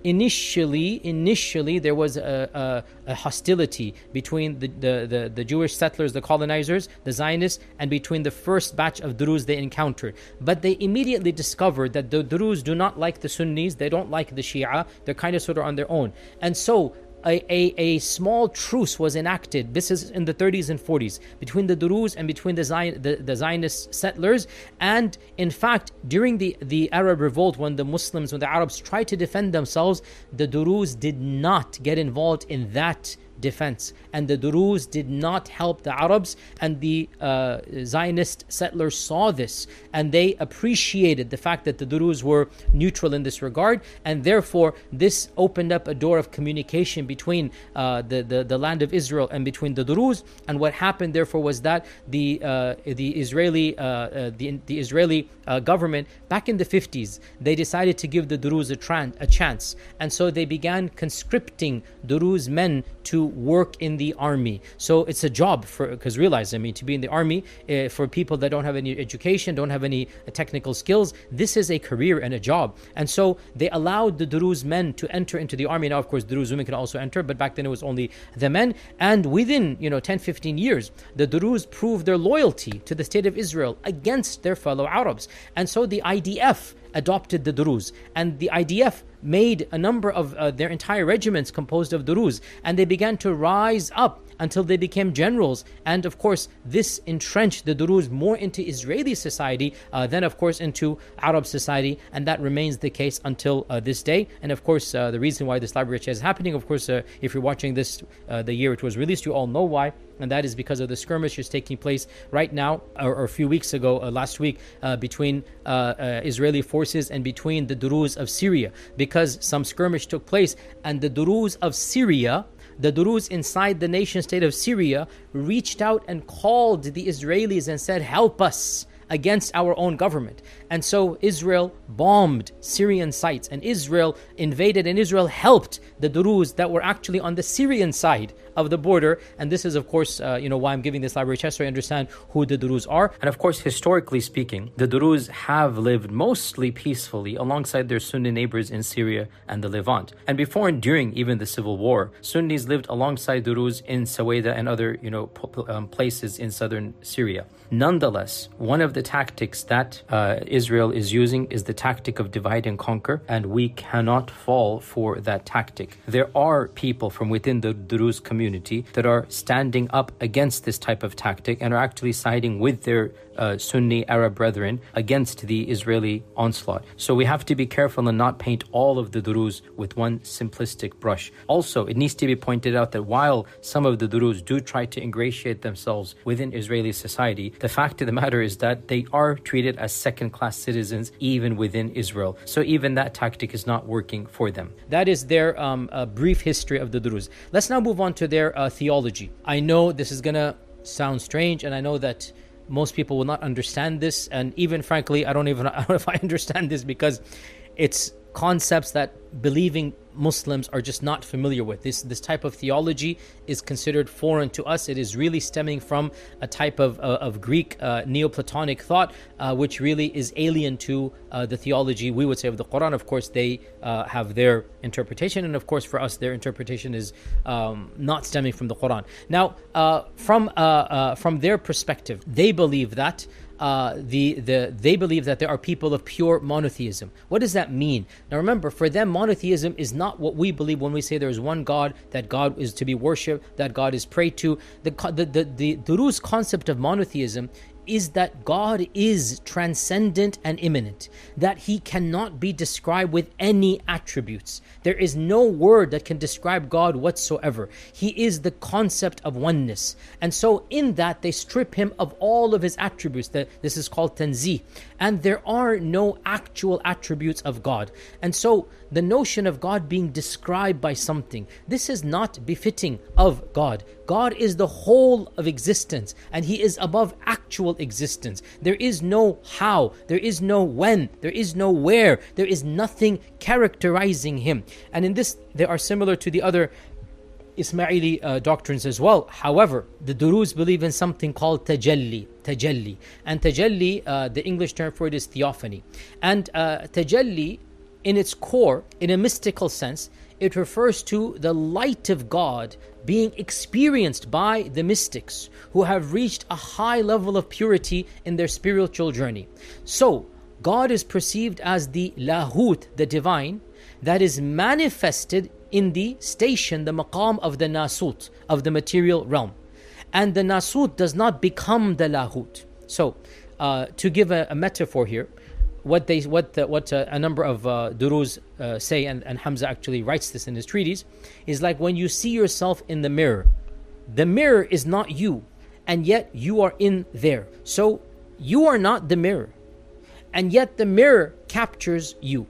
initially there was a hostility between the Jewish settlers, the colonizers, the Zionists, and between the first batch of Druze they encountered. But they immediately discovered that the Druze do not like the Sunnis, they don't like the Shia, they're kind of sort of on their own. And so a small truce was enacted. This is in the 30s and 40s between the Druze and between the Zionist settlers. And in fact, during the Arab revolt, when the Arabs tried to defend themselves, the Druze did not get involved in that defense, and the Druze did not help the Arabs, and the Zionist settlers saw this and they appreciated the fact that the Druze were neutral in this regard, and therefore this opened up a door of communication between the land of Israel and between the Druze. And what happened therefore was that the Israeli government back in the 50s, they decided to give the Druze a chance, and so they began conscripting Druze men to work in the army. So it's a job because realize, to be in the army for people that don't have any education, don't have any technical skills, this is a career and a job. And so they allowed the Druze men to enter into the army. Now, of course, Druze women can also enter, but back then it was only the men. And within 10-15 years, the Druze proved their loyalty to the state of Israel against their fellow Arabs. And so the IDF adopted the Druze, and the IDF made a number of their entire regiments composed of Druze, and they began to rise up until they became generals. And of course, this entrenched the Druze more into Israeli society than of course into Arab society, and that remains the case until this day. And of course, the reason why this library is happening, of course, if you're watching this the year it was released, you all know why, and that is because of the skirmish that's taking place right now, or a few weeks ago, last week, between Israeli forces and between the Druze of Syria, because some skirmish took place, and the Druze of Syria, the Druze inside the nation state of Syria, reached out and called the Israelis and said, help us against our own government. And so Israel bombed Syrian sites, and Israel invaded, and Israel helped the Druze that were actually on the Syrian side of the border. And this is, of course, why I'm giving this library test, so I understand who the Druze are. And of course, historically speaking, the Druze have lived mostly peacefully alongside their Sunni neighbors in Syria and the Levant. And before and during even the civil war, Sunnis lived alongside Druze in Saweda and other places in southern Syria. Nonetheless, one of the tactics that Israel is using is the tactic of divide and conquer, and we cannot fall for that tactic. There are people from within the Druze community that are standing up against this type of tactic and are actually siding with their Sunni Arab brethren against the Israeli onslaught. So we have to be careful and not paint all of the Druze with one simplistic brush. Also, it needs to be pointed out that while some of the Druze do try to ingratiate themselves within Israeli society, the fact of the matter is that they are treated as second-class citizens even within Israel. So even that tactic is not working for them. That is their brief history of the Druze. Let's now move on to their theology. I know this is going to sound strange, and I know that most people will not understand this, and even frankly, I don't know if I understand this, because it's concepts that believing Muslims are just not familiar with. This type of theology is considered foreign to us. It is really stemming from a type of Greek Neoplatonic thought, which really is alien to the theology, we would say, of the Quran. Of course, they have their interpretation, and of course, for us, their interpretation is not stemming from the Quran. Now, from their perspective, they believe that they believe that there are people of pure monotheism. What does that mean? Now remember, for them, monotheism is not what we believe when we say there is one God, that God is to be worshipped, that God is prayed to. The Druze concept of monotheism is that God is transcendent and immanent, that He cannot be described with any attributes. There is no word that can describe God whatsoever. He is the concept of oneness. And so in that, they strip Him of all of His attributes. This is called tanzih. And there are no actual attributes of God. And so the notion of God being described by something, this is not befitting of God. God is the whole of existence, and He is above actual existence. There is no how, there is no when, there is no where, there is nothing characterizing Him. And in this, they are similar to the other Ismaili doctrines as well. However, the Druze believe in something called tajalli. And tajalli, the English term for it is theophany. And tajalli, in its core, in a mystical sense, it refers to the light of God being experienced by the mystics who have reached a high level of purity in their spiritual journey. So, God is perceived as the lahut, the divine, that is manifested in the station, the maqam of the nasut, of the material realm. And the nasut does not become the lahut. So, to give a metaphor here, what a number of Druze say, and Hamza actually writes this in his treatise, is like when you see yourself in the mirror. The mirror is not you, and yet you are in there. So you are not the mirror, and yet the mirror captures you.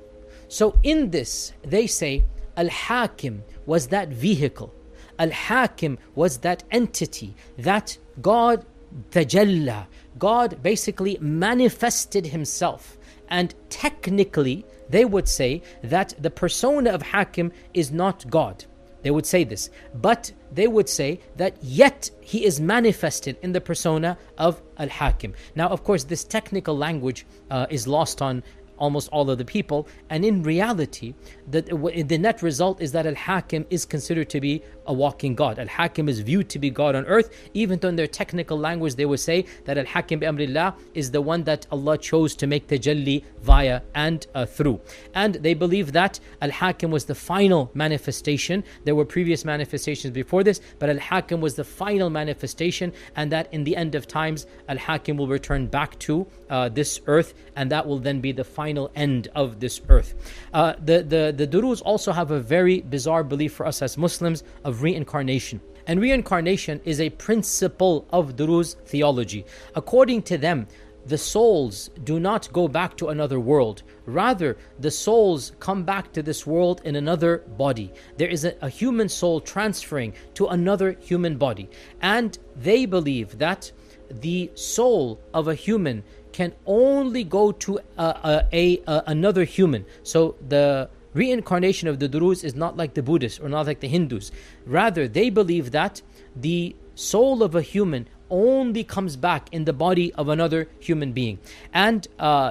So in this, they say, al-Hakim was that vehicle. Al-Hakim was that entity, that God tajalla. God basically manifested Himself. And technically, they would say that the persona of Hakim is not God. They would say this. But they would say that yet He is manifested in the persona of Al-Hakim. Now, of course, this technical language is lost on almost all of the people, and in reality, the net result is that Al-Hakim is considered to be a walking God. Al-Hakim is viewed to be God on earth, even though in their technical language they would say that Al-Hakim bi amrillah is the one that Allah chose to make tajalli via and through. And they believe that Al-Hakim was the final manifestation. There were previous manifestations before this, but Al-Hakim was the final manifestation, and that in the end of times, Al-Hakim will return back to this earth, and that will then be the final end of this earth. The Druze also have a very bizarre belief for us as Muslims of reincarnation. And reincarnation is a principle of Druze theology. According to them, the souls do not go back to another world. Rather, the souls come back to this world in another body. There is a human soul transferring to another human body. And they believe that the soul of a human can only go to another human. So the reincarnation of the Druze is not like the Buddhists or not like the Hindus. Rather, they believe that the soul of a human only comes back in the body of another human being. And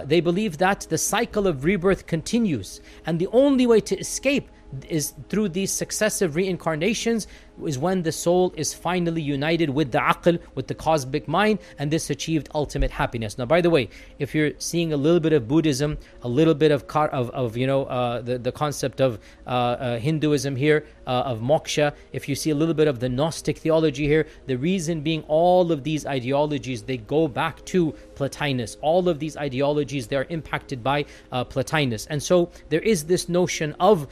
they believe that the cycle of rebirth continues. And the only way to escape is through these successive reincarnations, is when the soul is finally united with the aql, with the cosmic mind, and this achieved ultimate happiness. Now, by the way, if you're seeing a little bit of Buddhism, a little bit of the concept of Hinduism here, of moksha, if you see a little bit of the Gnostic theology here, the reason being all of these ideologies, they go back to Plotinus. All of these ideologies, they are impacted by Plotinus. And so there is this notion of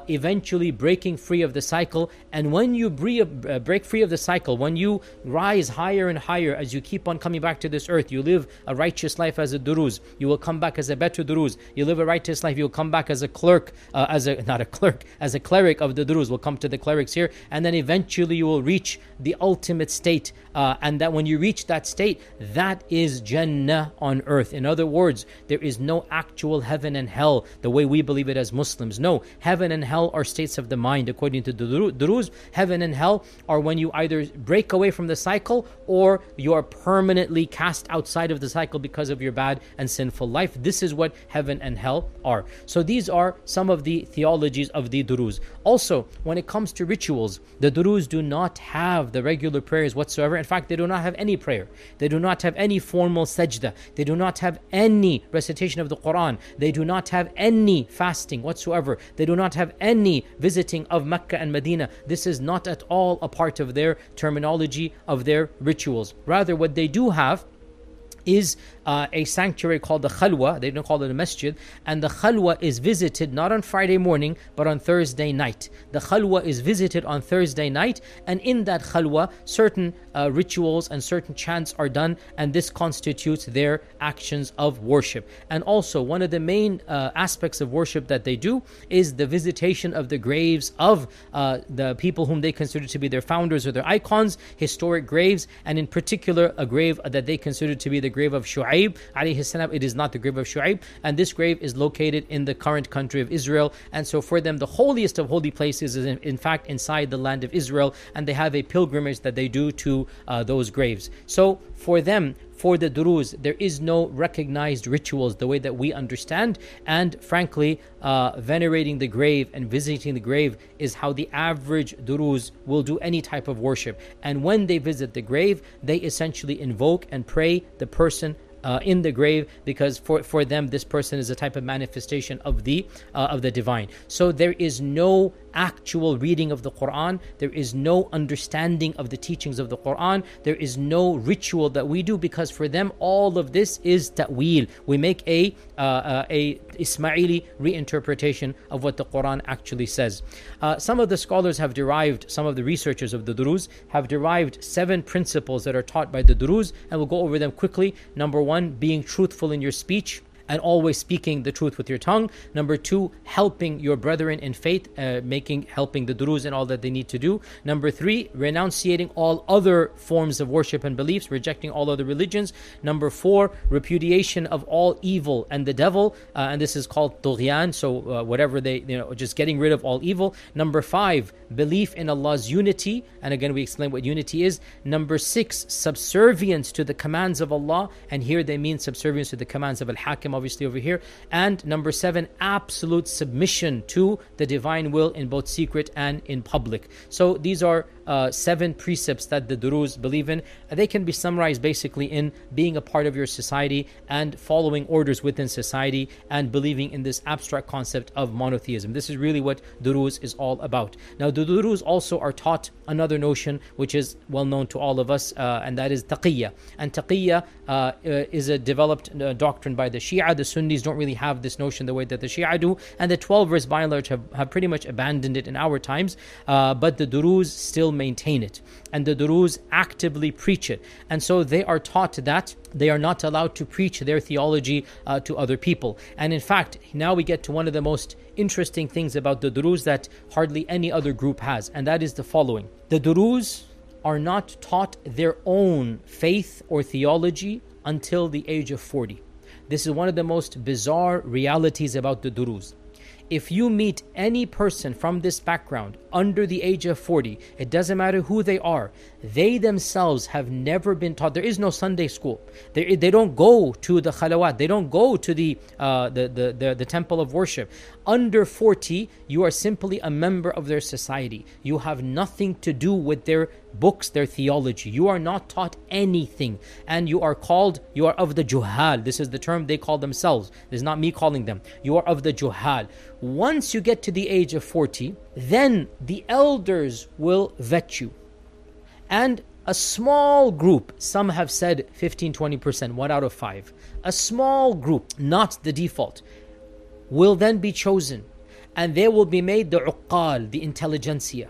eventually breaking free of the cycle. And when you break free of the cycle, when you rise higher and higher as you keep on coming back to this earth, you live a righteous life as a Druze, you will come back as a better Druze. You live a righteous life, you will come back as a clerk, as a cleric of the Druze. We'll come to the clerics here. And then eventually you will reach the ultimate state. And that when you reach that state, that is Jannah on earth. In other words, there is no actual heaven and hell the way we believe it as Muslims. No, heaven and hell are states of the mind. According to the Druze, heaven and hell are when you either break away from the cycle or you are permanently cast outside of the cycle because of your bad and sinful life. This is what heaven and hell are. So these are some of the theologies of the Druze. Also, when it comes to rituals, the Druze do not have the regular prayers whatsoever. In fact, they do not have any prayer. They do not have any formal sajda. They do not have any recitation of the Quran. They do not have any fasting whatsoever. They do not have any visiting of Mecca and Medina. This is not at all a part of their terminology, of their rituals. Rather, what they do have is a sanctuary called the Khalwa. They don't call it a masjid. And the Khalwa is visited not on Friday morning, but on Thursday night. The Khalwa is visited on Thursday night. And in that Khalwa, certain rituals and certain chants are done. And this constitutes their actions of worship. And also, one of the main aspects of worship that they do is the visitation of the graves of the people whom they consider to be their founders or their icons, historic graves. And in particular, a grave that they consider to be the grave of Shu'aib alayhi salam. It is not the grave of Shu'aib, and this grave is located in the current country of Israel. And so for them, the holiest of holy places is in fact inside the land of Israel, and they have a pilgrimage that they do to those graves. So for them, for the Druze, there is no recognized rituals the way that we understand. And frankly, venerating the grave and visiting the grave is how the average Druze will do any type of worship. And when they visit the grave, they essentially invoke and pray the person in the grave, because for them this person is a type of manifestation of the divine. So there is no actual reading of the Quran. There is no understanding of the teachings of the Quran. There is no ritual that we do, because for them all of this is ta'wil. We make a Ismaili reinterpretation of what the Quran actually says. Some of the scholars have derived, some of the researchers of the Druze have derived 7 principles that are taught by the Druze, and we'll go over them quickly. Number 1, being truthful in your speech and always speaking the truth with your tongue. Number 2, helping your brethren in faith, helping the Druze in all that they need to do. Number 3, renunciating all other forms of worship and beliefs, rejecting all other religions. Number 4, repudiation of all evil and the devil, and this is called tughyan. So whatever just getting rid of all evil. Number 5, belief in Allah's unity, and again we explain what unity is. Number 6, subservience to the commands of Allah, and here they mean subservience to the commands of al-Hakim, obviously over here. And number 7, absolute submission to the divine will in both secret and in public. So these are 7 precepts that the Druze believe in. They can be summarized basically in being a part of your society and following orders within society and believing in this abstract concept of monotheism. This is really what Druze is all about. Now the Druze also are taught another notion which is well known to all of us, and that is taqiyya. And taqiyya is a developed doctrine by the Shia. The Sunnis don't really have this notion the way that the Shia do, and the 12 verse by and large have pretty much abandoned it in our times, but the Druze still maintain it, and the Druze actively preach it. And so they are taught that they are not allowed to preach their theology to other people. And in fact, now we get to one of the most interesting things about the Druze that hardly any other group has, and that is the following. The Druze are not taught their own faith or theology until the age of 40. This is one of the most bizarre realities about the Druze. If you meet any person from this background under the age of 40, it doesn't matter who they are, they themselves have never been taught. There is no Sunday school. They don't go to the khalawat. They don't go to the temple of worship. Under 40, you are simply a member of their society. You have nothing to do with their books, their theology. You are not taught anything. And you are of the juhal. This is the term they call themselves. This is not me calling them. You are of the juhal. Once you get to the age of 40, then the elders will vet you. And a small group, some have said 15-20%, 1 out of 5. A small group, not the default, will then be chosen. And they will be made the uqqal, the intelligentsia.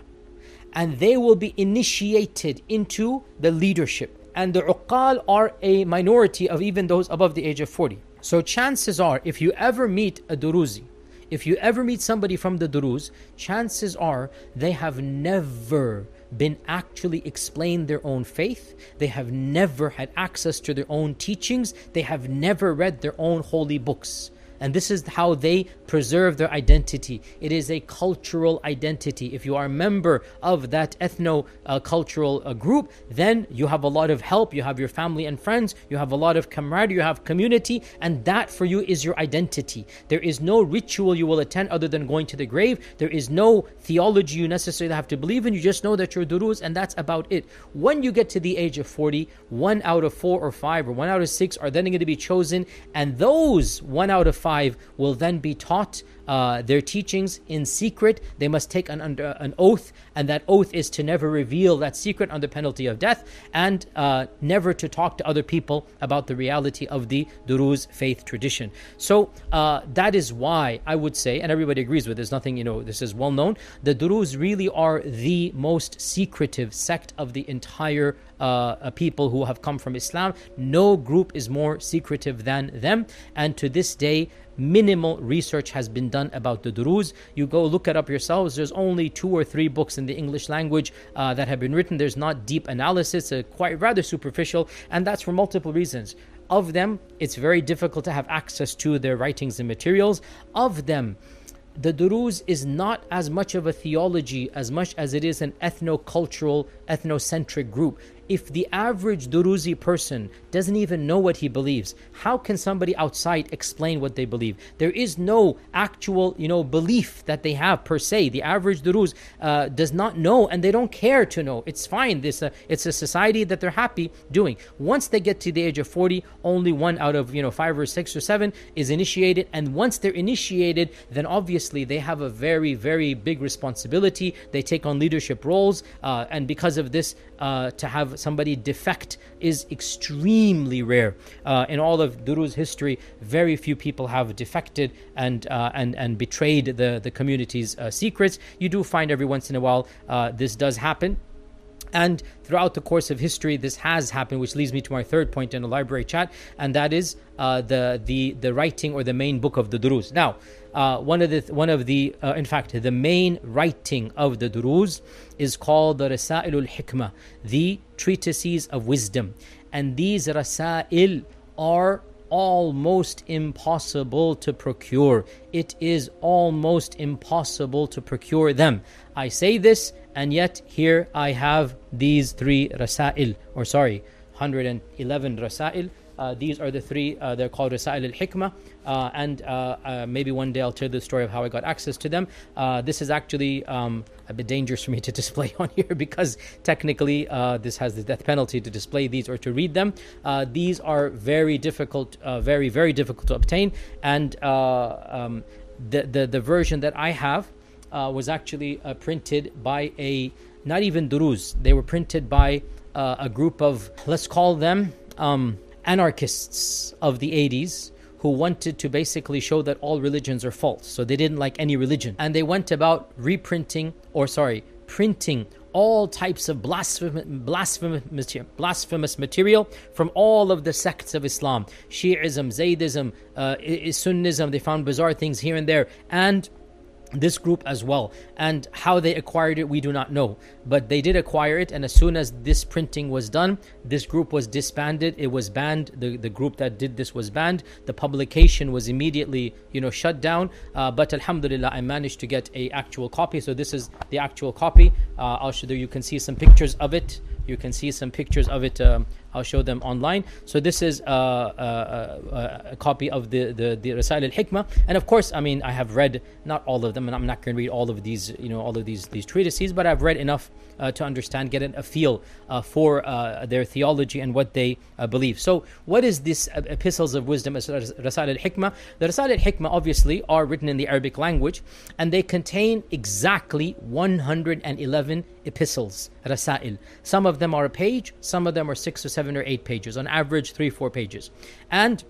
And they will be initiated into the leadership. And the uqqal are a minority of even those above the age of 40. So chances are, if you ever meet a Druzi, if you ever meet somebody from the Druze, chances are they have never been actually explained their own faith. They have never had access to their own teachings. They have never read their own holy books. And this is how they preserve their identity. It is a cultural identity. If you are a member of that ethno-cultural group, then you have a lot of help. You have your family and friends. You have a lot of camaraderie. You have community. And that for you is your identity. There is no ritual you will attend other than going to the grave. There is no theology you necessarily have to believe in. You just know that you're Druze, and that's about it. When you get to the age of 40, 1 out of 4 or 5 or 1 out of 6 are then going to be chosen. And those 1 out of 5 will then be taught their teachings in secret. They must take an oath, and that oath is to never reveal that secret under penalty of death, and never to talk to other people about the reality of the Druze faith tradition. So that is why I would say, and everybody agrees with this, nothing, this is well known, the Druze really are the most secretive sect of the entire people who have come from Islam. No group is more secretive than them, and to this day minimal research has been done about the Druze. You go look it up yourselves. There's only 2 or 3 books in the English language that have been written. There's not deep analysis, quite rather superficial, and that's for multiple reasons. Of them, it's very difficult to have access to their writings and materials. Of them, the Druze is not as much of a theology as much as it is an ethno-cultural, ethnocentric group. If the average Druzi person doesn't even know what he believes, how can somebody outside explain what they believe? There is no actual, belief that they have per se. The average Druze does not know, and they don't care to know. It's fine. It's a society that they're happy doing. Once they get to the age of 40, only 1 out of 5 or 6 or 7 is initiated, and once they're initiated, then obviously they have a very, very big responsibility. They take on leadership roles, and because of this, to have somebody defect is extremely rare. In all of Druze history, very few people have defected and betrayed the community's secrets. You do find every once in a while this does happen. And throughout the course of history, this has happened, which leads me to my third point in the library chat, and that is the writing or the main book of the Druze. Now, in fact, the main writing of the Druze is called the Rasāʻil al-Ḥikma, the treatises of wisdom. And these Rasāʻil are almost impossible to procure. It is almost impossible to procure them. I say this, and yet here I have these 3 Rasāʻil, 111 Rasāʻil. These are the 3, they're called Rasāʻil al-Ḥikma, and maybe one day I'll tell the story of how I got access to them. This is actually a bit dangerous for me to display on here because technically this has the death penalty to display these or to read them. These are very difficult, very, very difficult to obtain, and the version that I have was actually printed by not even Druze. They were printed by a group of, let's call them anarchists of the 80s who wanted to basically show that all religions are false. So they didn't like any religion. And they went about printing all types of blasphemous material from all of the sects of Islam. Shi'ism, Zaydism, Sunnism. They found bizarre things here and there. And this group as well. And how they acquired it, we do not know. But they did acquire it, and as soon as this printing was done, this group was disbanded. It was banned. The group that did this was banned. The publication was immediately, shut down. But alhamdulillah, I managed to get a actual copy. So this is the actual copy. I'll show you. You can see some pictures of it. I'll show them online. So this is a copy of the Rasāʻil al-Ḥikma, and of course, I have read not all of them, and I'm not going to read all of these, all of these treatises, but I've read enough to understand, get a feel for their theology and what they believe. So, what is this epistles of wisdom as Rasāʻil al-Ḥikma? The Rasāʻil al-Ḥikma obviously are written in the Arabic language, and they contain exactly 111 epistles, Rasāʻil. Some of them are a page, some of them are 6 or 7 or 8 pages, on average 3-4 pages. And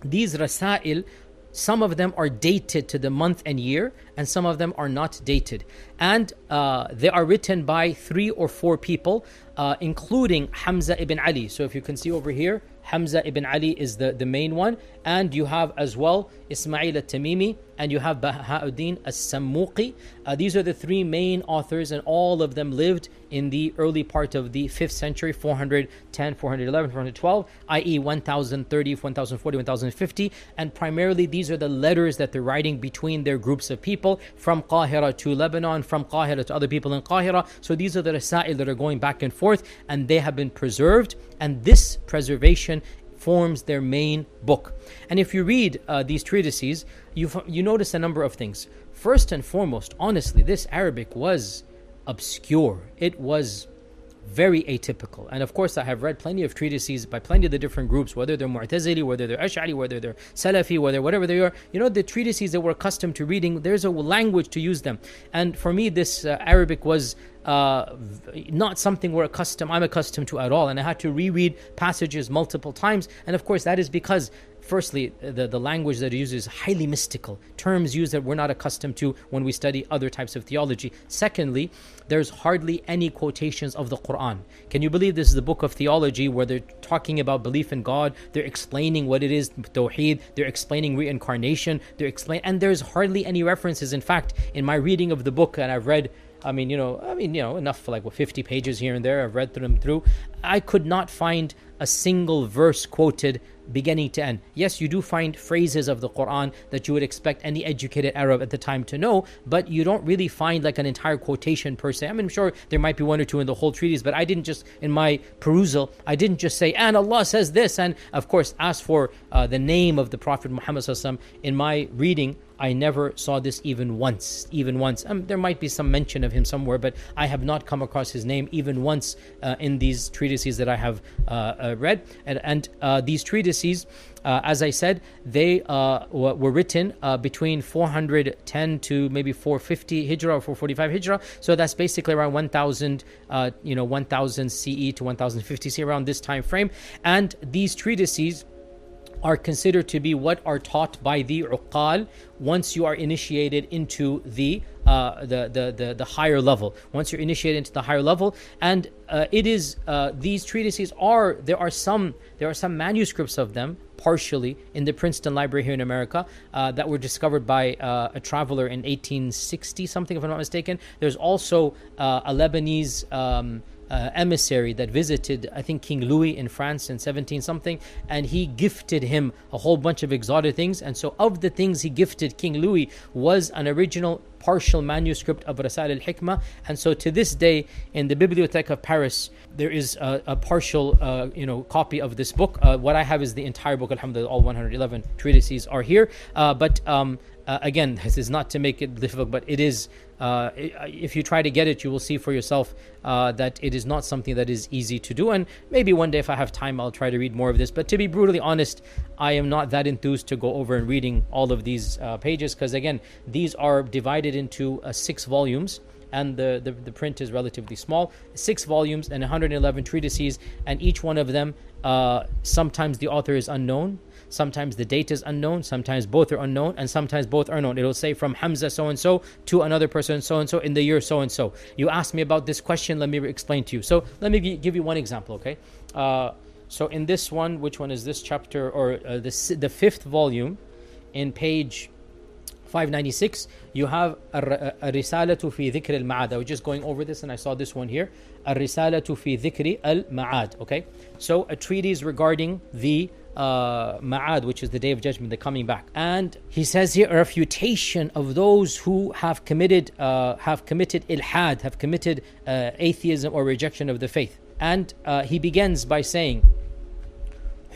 these Rasāʻil, some of them are dated to the month and year, and some of them are not dated. And they are written by 3 or 4 people, including Hamza ibn Ali. So if you can see over here, Hamza ibn Ali is the main one, and you have as well Ismail al-Tamimi, and you have Bahauddin al-Sammuqi. These are the 3 main authors, and all of them lived in the early part of the 5th century, 410, 411, 412, i.e. 1030, 1040, 1050. And primarily these are the letters that they're writing between their groups of people, from Qahira to Lebanon, from Qahira to other people in Qahira. So these are the Rasāʻil that are going back and forth, and they have been preserved, and this preservation forms their main book. And if you read these treatises, you notice a number of things. First and foremost, honestly, this Arabic was obscure. It was very atypical. And of course, I have read plenty of treatises by plenty of the different groups, whether they're Mu'tazili, whether they're Ash'ari, whether they're Salafi, whatever they are. The treatises that we're accustomed to reading, there's a language to use them. And for me, this Arabic was not something I'm accustomed to at all. And I had to reread passages multiple times. And of course, that is because firstly, the language that it uses is highly mystical. Terms used that we're not accustomed to when we study other types of theology. Secondly, there's hardly any quotations of the Quran. Can you believe this is the book of theology where they're talking about belief in God, they're explaining what it is, Tawheed, they're explaining reincarnation, and there's hardly any references. In fact, in my reading of the book, and I've read enough for 50 pages here and there. I've read them through. I could not find a single verse quoted beginning to end. Yes, you do find phrases of the Quran that you would expect any educated Arab at the time to know, but you don't really find an entire quotation per se. I'm sure there might be 1 or 2 in the whole treatise, but I didn't just, in my perusal, I didn't just say, and Allah says this, and of course ask for the name of the Prophet Muhammad ﷺ. In my reading, I never saw this even once. There might be some mention of him somewhere, but I have not come across his name even once in these treatises that I have read. And these treatises, as I said, they were written between 410 to maybe 450 Hijrah or 445 Hijrah. So that's basically around 1000, 1000 CE to 1050 CE, around this time frame. And these treatises are considered to be what are taught by the uqal once you are initiated into the higher level. Once you're initiated into the higher level, and it is these treatises there are some manuscripts of them partially in the Princeton Library here in America that were discovered by a traveler in 1860 something, if I'm not mistaken. There's also a Lebanese emissary that visited, I think, King Louis in France in 17 something, and he gifted him a whole bunch of exotic things. And so of the things he gifted King Louis was an original partial manuscript of Rasāʻil al-Ḥikma. And so to this day, in the Bibliothèque of Paris, there is a partial copy of this book. What I have is the entire book. Alhamdulillah, all 111 treatises are here. But again, this is not to make it difficult, but it is, if you try to get it, you will see for yourself that it is not something that is easy to do. And maybe one day if I have time, I'll try to read more of this. But to be brutally honest, I am not that enthused to go over and reading all of these pages, because again, these are divided into 6 volumes. And the print is relatively small. 6 volumes and 111 treatises, and each one of them, sometimes the author is unknown, sometimes the date is unknown, sometimes both are unknown, and sometimes both are known. It'll say from Hamza so-and-so to another person so-and-so in the year so-and-so. You asked me about this question, let me explain to you. So let me give you one example, okay? So in this one, which one is this chapter, or the 5th volume, in page 596, you have الرسالة في ذكر المعاد. I was just going over this and I saw this one here. الرسالة في ذكر المعاد. Okay, so a treatise regarding the Ma'ad, which is the day of judgment, the coming back. And he says here a refutation of those who have committed ilhad, have committed atheism or rejection of the faith. And he begins by saying,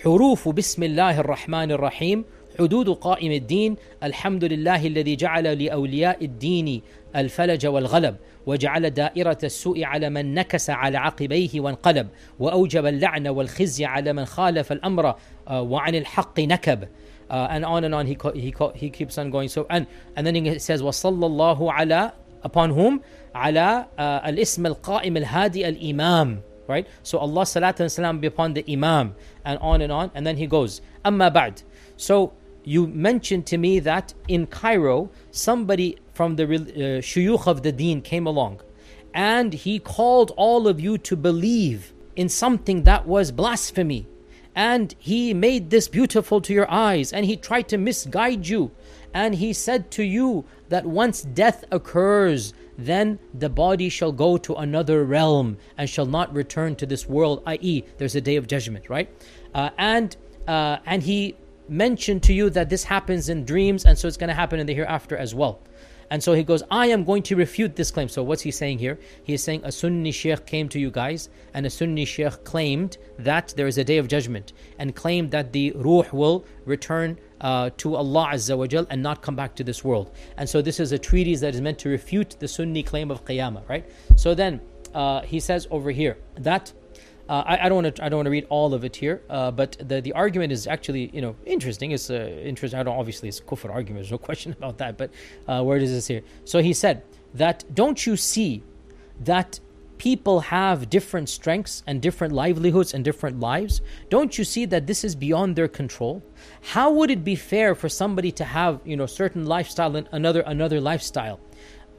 حروف بسم الله الرحمن الرحيم حدود قائم الدين الحمد لله الذي جعل لأولياء الدين الفلج والغلب وجعل دائرة السوء على من نكس على عقبيه وانقلب وأوجب اللعن والخزي على من خالف الأمر وعن الحق نكب. And on he keeps on going. So and then he says وصلى الله على, upon whom, على الاسم القائم الهادي الإمام. Right? So Allah salat and salam be upon the Imam, and on. And then he goes, Amma ba'd. So you mentioned to me that in Cairo, somebody from the shuyukh of the deen came along, and he called all of you to believe in something that was blasphemy. And he made this beautiful to your eyes, and he tried to misguide you. And he said to you that once death occurs, then the body shall go to another realm and shall not return to this world, i.e. there's a day of judgment, right? And he mentioned to you that this happens in dreams, and so it's going to happen in the hereafter as well. And so he goes, I am going to refute this claim. So what's he saying here? He is saying a Sunni Shaykh came to you guys, and a Sunni Shaykh claimed that there is a day of judgment, and claimed that the ruh will return to Allah Azza wa Jal and not come back to this world. And so this is a treatise that is meant to refute the Sunni claim of Qiyamah, right? So then he says over here that I don't want to read all of it here, but the argument is actually interesting. It's interesting. Obviously it's a kufr argument. There's no question about that. But where does this here? So he said that, don't you see that people have different strengths and different livelihoods and different lives? Don't you see that this is beyond their control? How would it be fair for somebody to have certain lifestyle and another lifestyle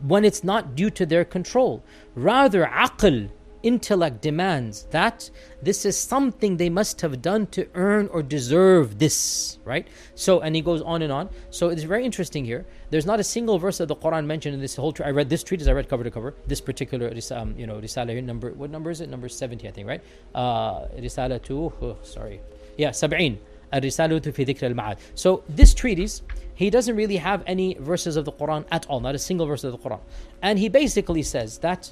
when it's not due to their control? Rather, aql, intellect, demands that this is something they must have done to earn or deserve this, right? So, and he goes on and on. So it's very interesting here. There's not a single verse of the Quran mentioned in this whole. I read this treatise. I read cover to cover. This particular, Risala here. Number, what number is it? Number 70, I think, right? Risala 2. Yeah, 70. Al-Risalatu fi Dhikr al-Ma'ad. So this treatise, he doesn't really have any verses of the Quran at all. Not a single verse of the Quran. And he basically says that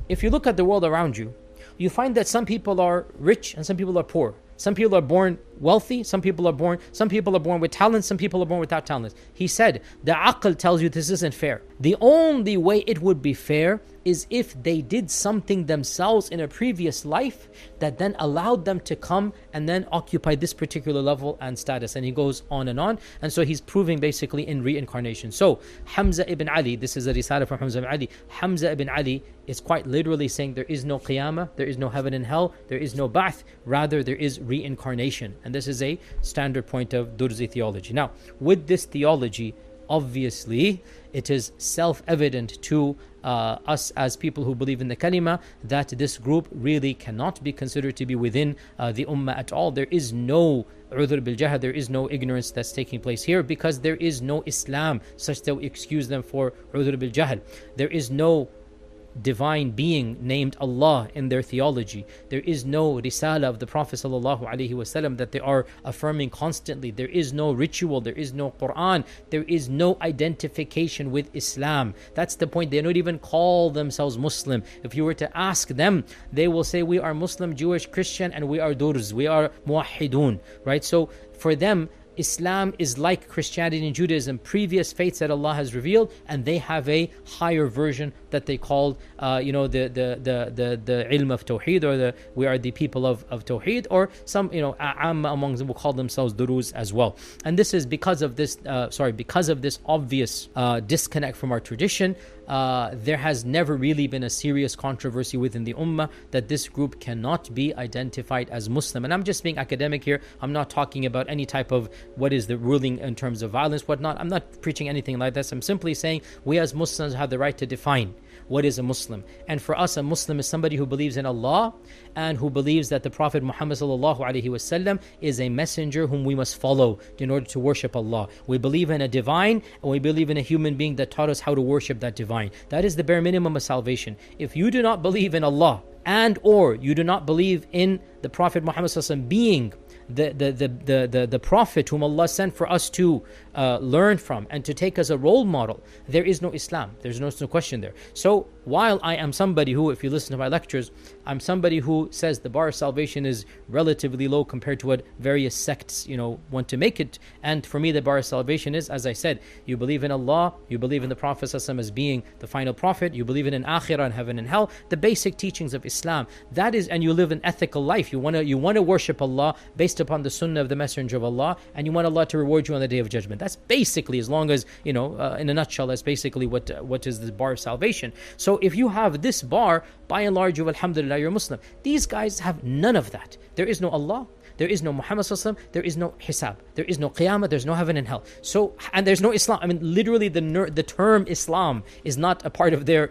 if you look at the world around you, you find that some people are rich and some people are poor. Some people are born wealthy, some people are born with talent, some people are born without talent. He said, the aql tells you this isn't fair. The only way it would be fair is if they did something themselves in a previous life that then allowed them to come and then occupy this particular level and status. And he goes on. And so he's proving basically in reincarnation. So Hamza ibn Ali, this is a risala from Hamza ibn Ali. Hamza ibn Ali is quite literally saying there is no qiyamah, there is no heaven and hell, there is no ba'th, rather there is reincarnation. And this is a standard point of Druze theology. Now, with this theology, obviously, it is self-evident to us as people who believe in the kalima that this group really cannot be considered to be within the ummah at all. There is no udhr bil jahl, there is no ignorance that's taking place here, because there is no Islam such that we excuse them for udhr bil jahl. There is no divine being named Allah in their theology. There is no risala of the Prophet ﷺ that they are affirming constantly. There is no ritual, there is no Quran, there is no identification with Islam. That's the point. They don't even call themselves Muslim. If you were to ask them, they will say we are Muslim, Jewish, Christian, and we are Druze, we are Muwahhidun, right? So for them, Islam is like Christianity and Judaism, previous faiths that Allah has revealed, and they have a higher version that they call, the ilm of Tawheed, or we are the people of Tawheed, or some, Amma among them will call themselves Druze as well. And this is because of this, obvious disconnect from our tradition. There has never really been a serious controversy within the Ummah that this group cannot be identified as Muslim. And I'm just being academic here. I'm not talking about any type of what is the ruling in terms of violence, whatnot. I'm not preaching anything like this. I'm simply saying we as Muslims have the right to define what is a Muslim. And for us, a Muslim is somebody who believes in Allah and who believes that the Prophet Muhammad sallallahu alaihi wasallam is a messenger whom we must follow in order to worship Allah. We believe in a divine, and we believe in a human being that taught us how to worship that divine. That is the bare minimum of salvation. If you do not believe in Allah, and or you do not believe in the Prophet Muhammad sallallahu alaihi wasallam being the Prophet whom Allah sent for us to learn from and to take as a role model, there is no Islam. There's no question there. So while I am somebody who, if you listen to my lectures, I'm somebody who says the bar of salvation is relatively low compared to what various sects, want to make it. And for me, the bar of salvation is, as I said, you believe in Allah, you believe in the Prophet ﷺ as being the final prophet, you believe in an akhirah and heaven and hell, the basic teachings of Islam. That is, and you live an ethical life. You want to worship Allah based upon the sunnah of the Messenger of Allah, and you want Allah to reward you on the Day of Judgment. That's basically, as long as, in a nutshell, that's basically what is the bar of salvation. So if you have this bar, by and large, you, alhamdulillah, you're Muslim. These guys have none of that. There is no Allah, there is no Muhammad sallallahu alaihi wasallam, there is no hisab, there is no qiyamah, there's no heaven and hell. So, and there's no Islam. I mean, literally the term Islam is not a part of their,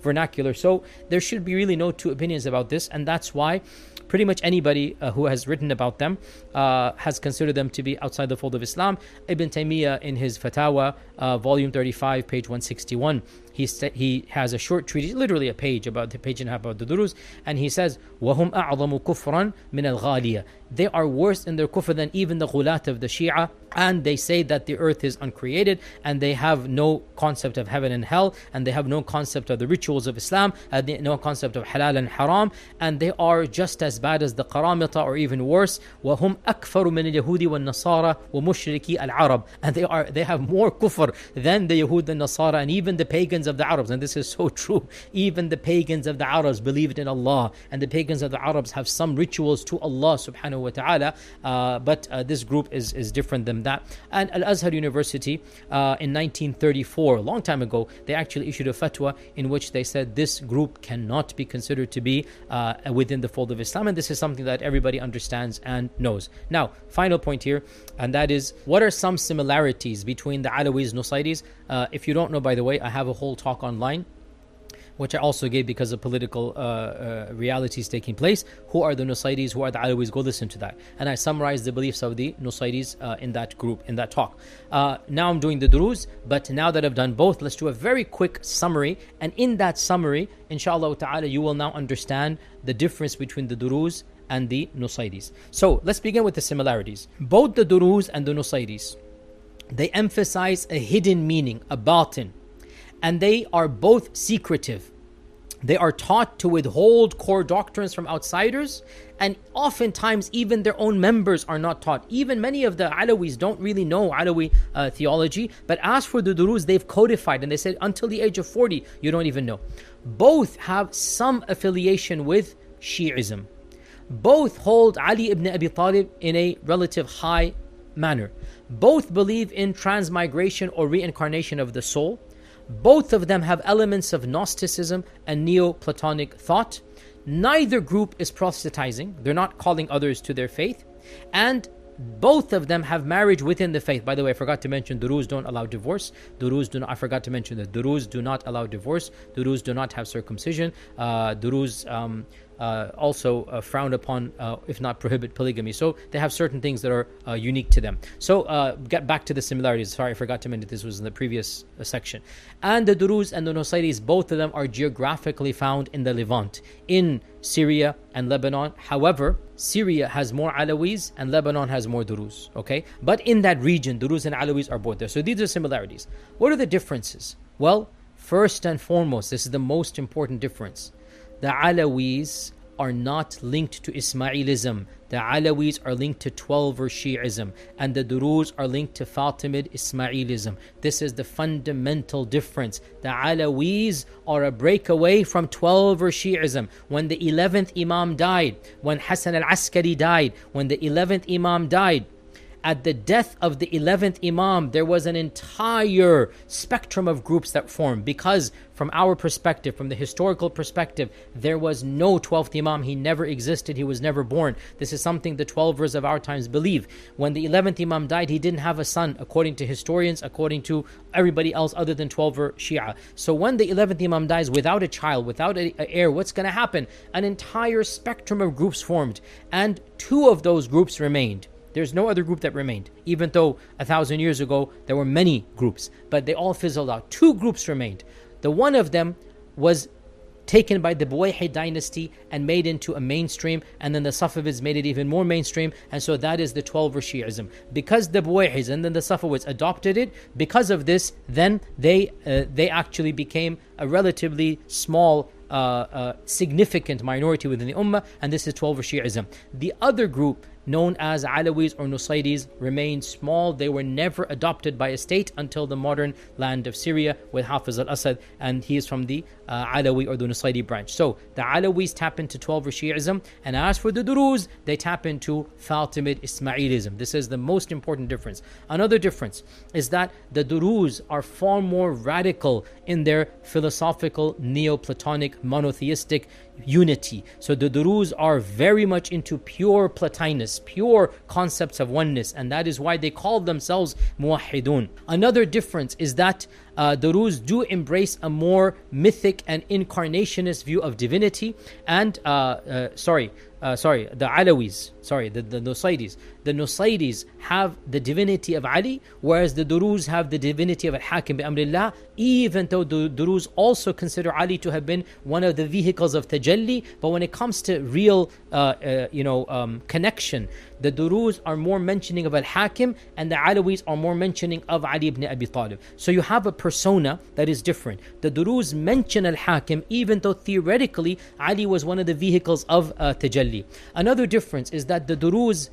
vernacular. So there should be really no two opinions about this, and that's why pretty much anybody who has written about them has considered them to be outside the fold of Islam. Ibn Taymiyyah in his Fatawa, volume 35, page 161, he has a short treatise, literally a page and a half about the Druze, and he says, وَهُمْ أَعْظَمُ كُفْرًا مِنَ الْغَالِيَةِ. They are worse in their kufr than even the ghulat of the Shia, and they say that the earth is uncreated, and they have no concept of heaven and hell, and they have no concept of the rituals of Islam, and no concept of halal and haram, and they are just as bad as the Qaramita or even worse. وَهُمْ أَكْفَرُ مِنَ الْيَهُودِ وَالنَّصَارَى وَمُشْرِكِي الْعَرَبِ. And they have more kufr than the Yahud and Nasara and even the pagans of the Arabs. And this is so true. Even the pagans of the Arabs believed in Allah, and the pagans of the Arabs have some rituals to Allah subhanahu wa ta'ala, but this group is different than that. And Al-Azhar University in 1934, a long time ago, they actually issued a fatwa in which they said this group cannot be considered to be within the fold of Islam, and this is something that everybody understands and knows. Now, final point here, and that is, what are some similarities between the Alawis, Nusayris? If you don't know, by the way, I have a whole talk online, which I also gave because of political realities taking place. Who are the Nusayris? Who are the Alawis? Go listen to that. And I summarized the beliefs of the Nusayris in that group, in that talk. Now I'm doing the Druze, but now that I've done both, let's do a very quick summary. And in that summary, inshallah ta'ala, you will now understand the difference between the Druze and the Nusayris. So let's begin with the similarities. Both the Druze and the Nusayris, they emphasize a hidden meaning, a batin, and they are both secretive. They are taught to withhold core doctrines from outsiders, and oftentimes even their own members are not taught. Even many of the Alawis don't really know Alawi theology, but as for the Druze, they've codified, and they said until the age of 40, you don't even know. Both have some affiliation with Shi'ism. Both hold Ali ibn Abi Talib in a relative high manner. Both believe in transmigration or reincarnation of the soul. Both of them have elements of Gnosticism and Neoplatonic thought. Neither group is proselytizing. They're not calling others to their faith. And both of them have marriage within the faith. By the way, I forgot to mention, Druze don't allow divorce. I forgot to mention that Druze do not allow divorce. Druze do not have circumcision. Druze also frown upon, if not prohibit, polygamy. So they have certain things that are unique to them. So get back to the similarities. Sorry, I forgot to mention this was in the previous section. And the Druze and the Nusayris, both of them are geographically found in the Levant, in Syria and Lebanon. However, Syria has more Alawis and Lebanon has more Druze. Okay, but in that region, Druze and Alawis are both there. So these are similarities. What are the differences? Well, first and foremost, this is the most important difference. The Alawis are not linked to Ismailism. The Alawis are linked to Twelver Shi'ism, and the Druze are linked to Fatimid Ismailism. This is the fundamental difference. The Alawis are a breakaway from Twelver Shi'ism. When the 11th Imam died, when Hassan al-Askari died, when the 11th Imam died, At the death of the 11th Imam, there was an entire spectrum of groups that formed, because from our perspective, from the historical perspective, there was no 12th Imam. He never existed. He was never born. This is something the 12ers of our times believe. When the 11th Imam died, he didn't have a son, according to historians, according to everybody else other than 12er Shia. So when the 11th Imam dies without a child, without an heir, what's going to happen? An entire spectrum of groups formed, and 2 of those groups remained. There's no other group that remained, even though 1,000 years ago there were many groups, but they all fizzled out. 2 groups remained. The one of them was taken by the Buwayhid dynasty and made into a mainstream, and then the Safavids made it even more mainstream, and so that is the 12er Shi'ism. Because the Buwayhids and then the Safavids adopted it, because of this, then they actually became a relatively small significant minority within the Ummah, and this is 12er Shi'ism. The other group, known as Alawis or Nusayris, remained small. They were never adopted by a state until the modern land of Syria with Hafiz al-Assad, and he is from the Alawi or the Nusayri branch. So the Alawis tap into 12er Shi'ism, and as for the Druze, they tap into Fatimid Ismailism. This is the most important difference. Another difference is that the Druze are far more radical in their philosophical, Neoplatonic, monotheistic unity. So the Druze are very much into pure Plotinus, pure concepts of oneness, and that is why they call themselves Muwahhidun. Another difference is that the Druze do embrace a more mythic and incarnationist view of divinity, and the Alawis, the Nusayris. The Nusayris have the divinity of Ali, whereas the Druze have the divinity of al-Hakim bi amrillah, even though the Druze also consider Ali to have been one of the vehicles of tajalli. But when it comes to real connection, the Druze are more mentioning of al-Hakim, and the Alawis are more mentioning of Ali ibn Abi Talib. So you have a persona that is different. The Druze mention al-Hakim, even though theoretically Ali was one of the vehicles of tajalli. Another difference is that the Druze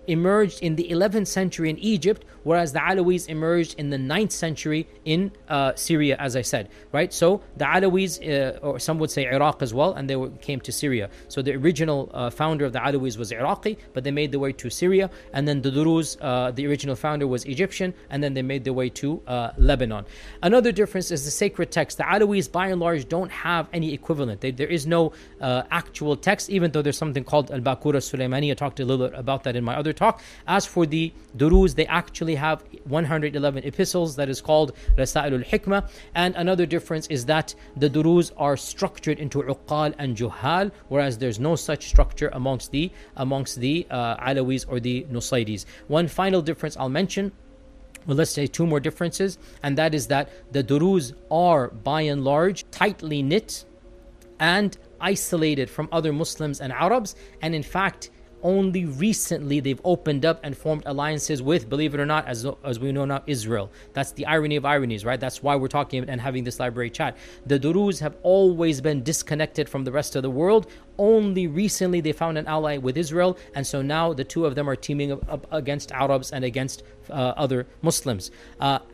emerged in the 11th century in Egypt, whereas the Alawis emerged in the 9th century in Syria, as I said, right? So the Alawis, or some would say Iraq as well, and they came to Syria. So the original founder of the Alawis was Iraqi, but they made their way to Syria, and then the Druze, the original founder was Egyptian, and then they made their way to Lebanon. Another difference is the sacred text. The Alawis, by and large, don't have any equivalent. There is no actual text, even though there's something called al-Baqura Sulaymani. I talked a little bit about that in my other talk. As for the Druze, they actually have 111 epistles that is called Rasāʻil al-Ḥikma. And another difference is that the Druze are structured into uqal and juhal, whereas there's no such structure amongst the Alawis or the Nusayris. One final difference I'll mention, well, let's say 2 more differences, and that is that the Druze are by and large tightly knit and isolated from other Muslims and Arabs, and in fact only recently they've opened up and formed alliances with, believe it or not, as we know now, Israel. That's the irony of ironies, right? That's why we're talking and having this library chat. The Druze have always been disconnected from the rest of the world. Only recently they found an ally with Israel, and so now the 2 of them are teaming up against Arabs and against other Muslims.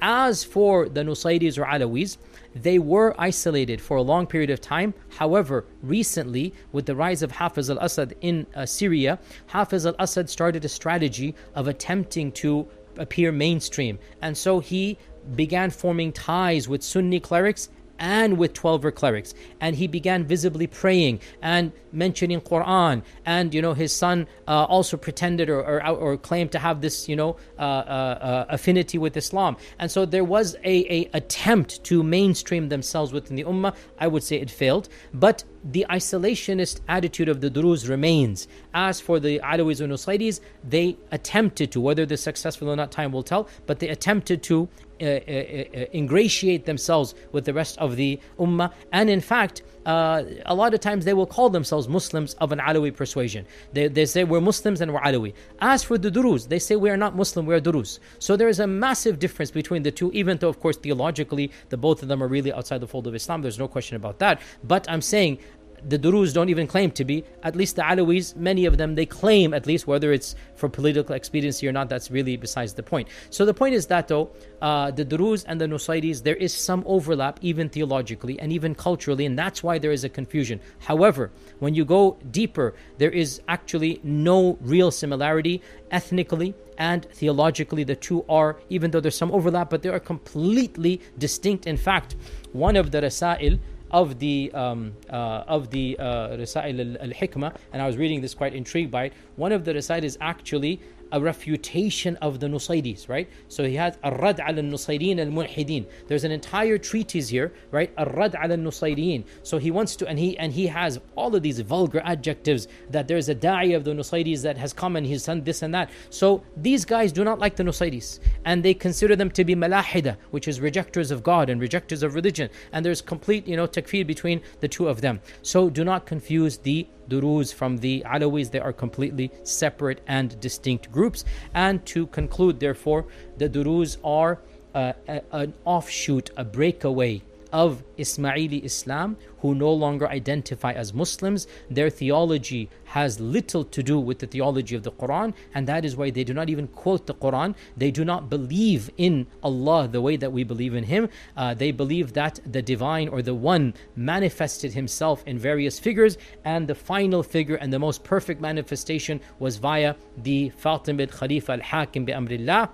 As for the Nusayris or Alawis, they were isolated for a long period of time. However, recently, with the rise of Hafiz al-Assad in Syria, Hafiz al-Assad started a strategy of attempting to appear mainstream. And so he began forming ties with Sunni clerics and with 12er clerics, and he began visibly praying and mentioning Quran, and his son also pretended or claimed to have this affinity with Islam, and so there was a attempt to mainstream themselves within the Ummah. I would say it failed, but the isolationist attitude of the Druze remains. As for the Alawis and Nusayris, they attempted to, whether they're successful or not, time will tell, but they attempted to ingratiate themselves with the rest of the Ummah, and in fact a lot of times they will call themselves Muslims of an Alawi persuasion. They say we're Muslims and we're Alawi. As for the Druze, they say we are not Muslim, we are Druze. So there is a massive difference between the 2, even though of course theologically the both of them are really outside the fold of Islam. There's no question about that. But I'm saying the Druze don't even claim to be. At least the Alawis, many of them, they claim at least, whether it's for political expediency or not, that's really besides the point. So the point is that though, the Druze and the Nusayris, there is some overlap even theologically and even culturally, and that's why there is a confusion. However, when you go deeper, there is actually no real similarity ethnically and theologically. The two are, even though there's some overlap, but they are completely distinct. In fact, one of the Rasāʻil of the Rasāʻil al-Ḥikma, and I was reading this, quite intrigued by it. One of the Rasāʻil is actually a refutation of the Nusayris, right? So he has al-Rad al-Nusayrin al-Mulhidin. There's an entire treatise here, right? Al-Rad al-Nusayrin. So he wants to, and he has all of these vulgar adjectives, that there's a da'i of the Nusayris that has come and he's done this and that. So these guys do not like the Nusayris, and they consider them to be malahida, which is rejectors of God and rejectors of religion. And there's complete, takfir between the two of them. So do not confuse the Druze from the Alawis. They are completely separate and distinct groups. And to conclude, therefore, the Druze are an offshoot, a breakaway of Ismaili Islam, who no longer identify as Muslims. Their theology has little to do with the theology of the Quran, and that is why they do not even quote the Quran. They do not believe in Allah the way that we believe in Him. They believe that the divine or the one manifested Himself in various figures, and the final figure and the most perfect manifestation was via the Fatimid Khalifa al-Hakim bi Amrillah.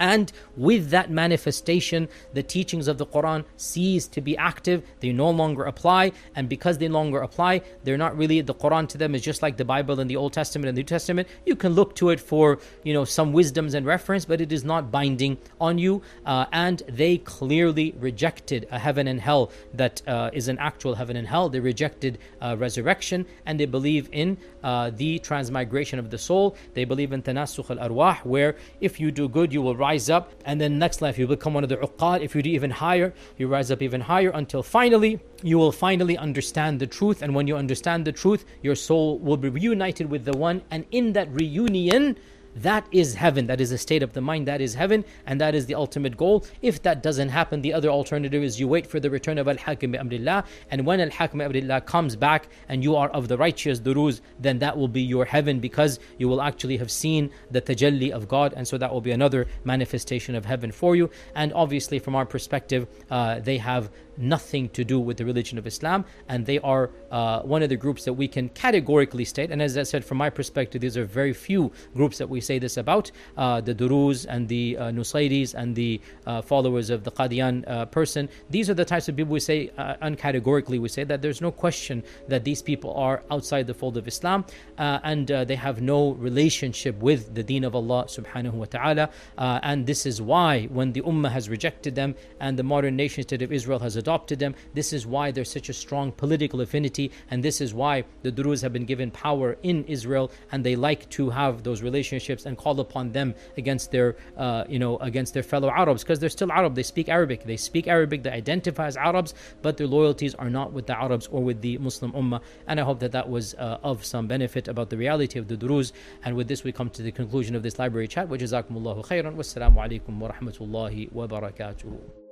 And with that manifestation, the teachings of the Quran cease to be active. They no longer apply. And because they no longer apply, they're not really, the Quran to them is just like the Bible and the Old Testament and the New Testament. You can look to it for, some wisdoms and reference, but it is not binding on you. And they clearly rejected a heaven and hell that is an actual heaven and hell. They rejected resurrection, and they believe in the transmigration of the soul. They believe in tanasukh al-arwah, where if you do good, you will rise up, and then next life you become one of the uqad. If you do even higher, you rise up even higher, until finally you will finally understand the truth. And when you understand the truth, your soul will be reunited with the one, and in that reunion, that is heaven. That is a state of the mind. That is heaven, and that is the ultimate goal. If that doesn't happen, the other alternative is you wait for the return of al-Hakim bi Amrillah, and when al-Hakim bi Amrillah comes back and you are of the righteous Druze, then that will be your heaven, because you will actually have seen the tajalli of God, and so that will be another manifestation of heaven for you. And obviously from our perspective, they have nothing to do with the religion of Islam, and they are one of the groups that we can categorically state, and as I said, from my perspective, these are very few groups that we say this about, the Druze and the Nusayris and the followers of the Qadian person. These are the types of people we say, uncategorically we say that there's no question that these people are outside the fold of Islam, and they have no relationship with the deen of Allah subhanahu wa ta'ala. And this is why when the Ummah has rejected them and the modern nation state of Israel has adopted them, this is why there's such a strong political affinity, and this is why the Druze have been given power in Israel, and they like to have those relationships and call upon them against their against their fellow Arabs, because they're still Arab. They speak Arabic, they identify as Arabs, but their loyalties are not with the Arabs or with the Muslim Ummah. And I hope that was of some benefit about the reality of the Druze. And with this we come to the conclusion of this library chat. Wa jazakumullahu khairan. Wassalamu alaikum wa rahmatullahi wa barakatuh.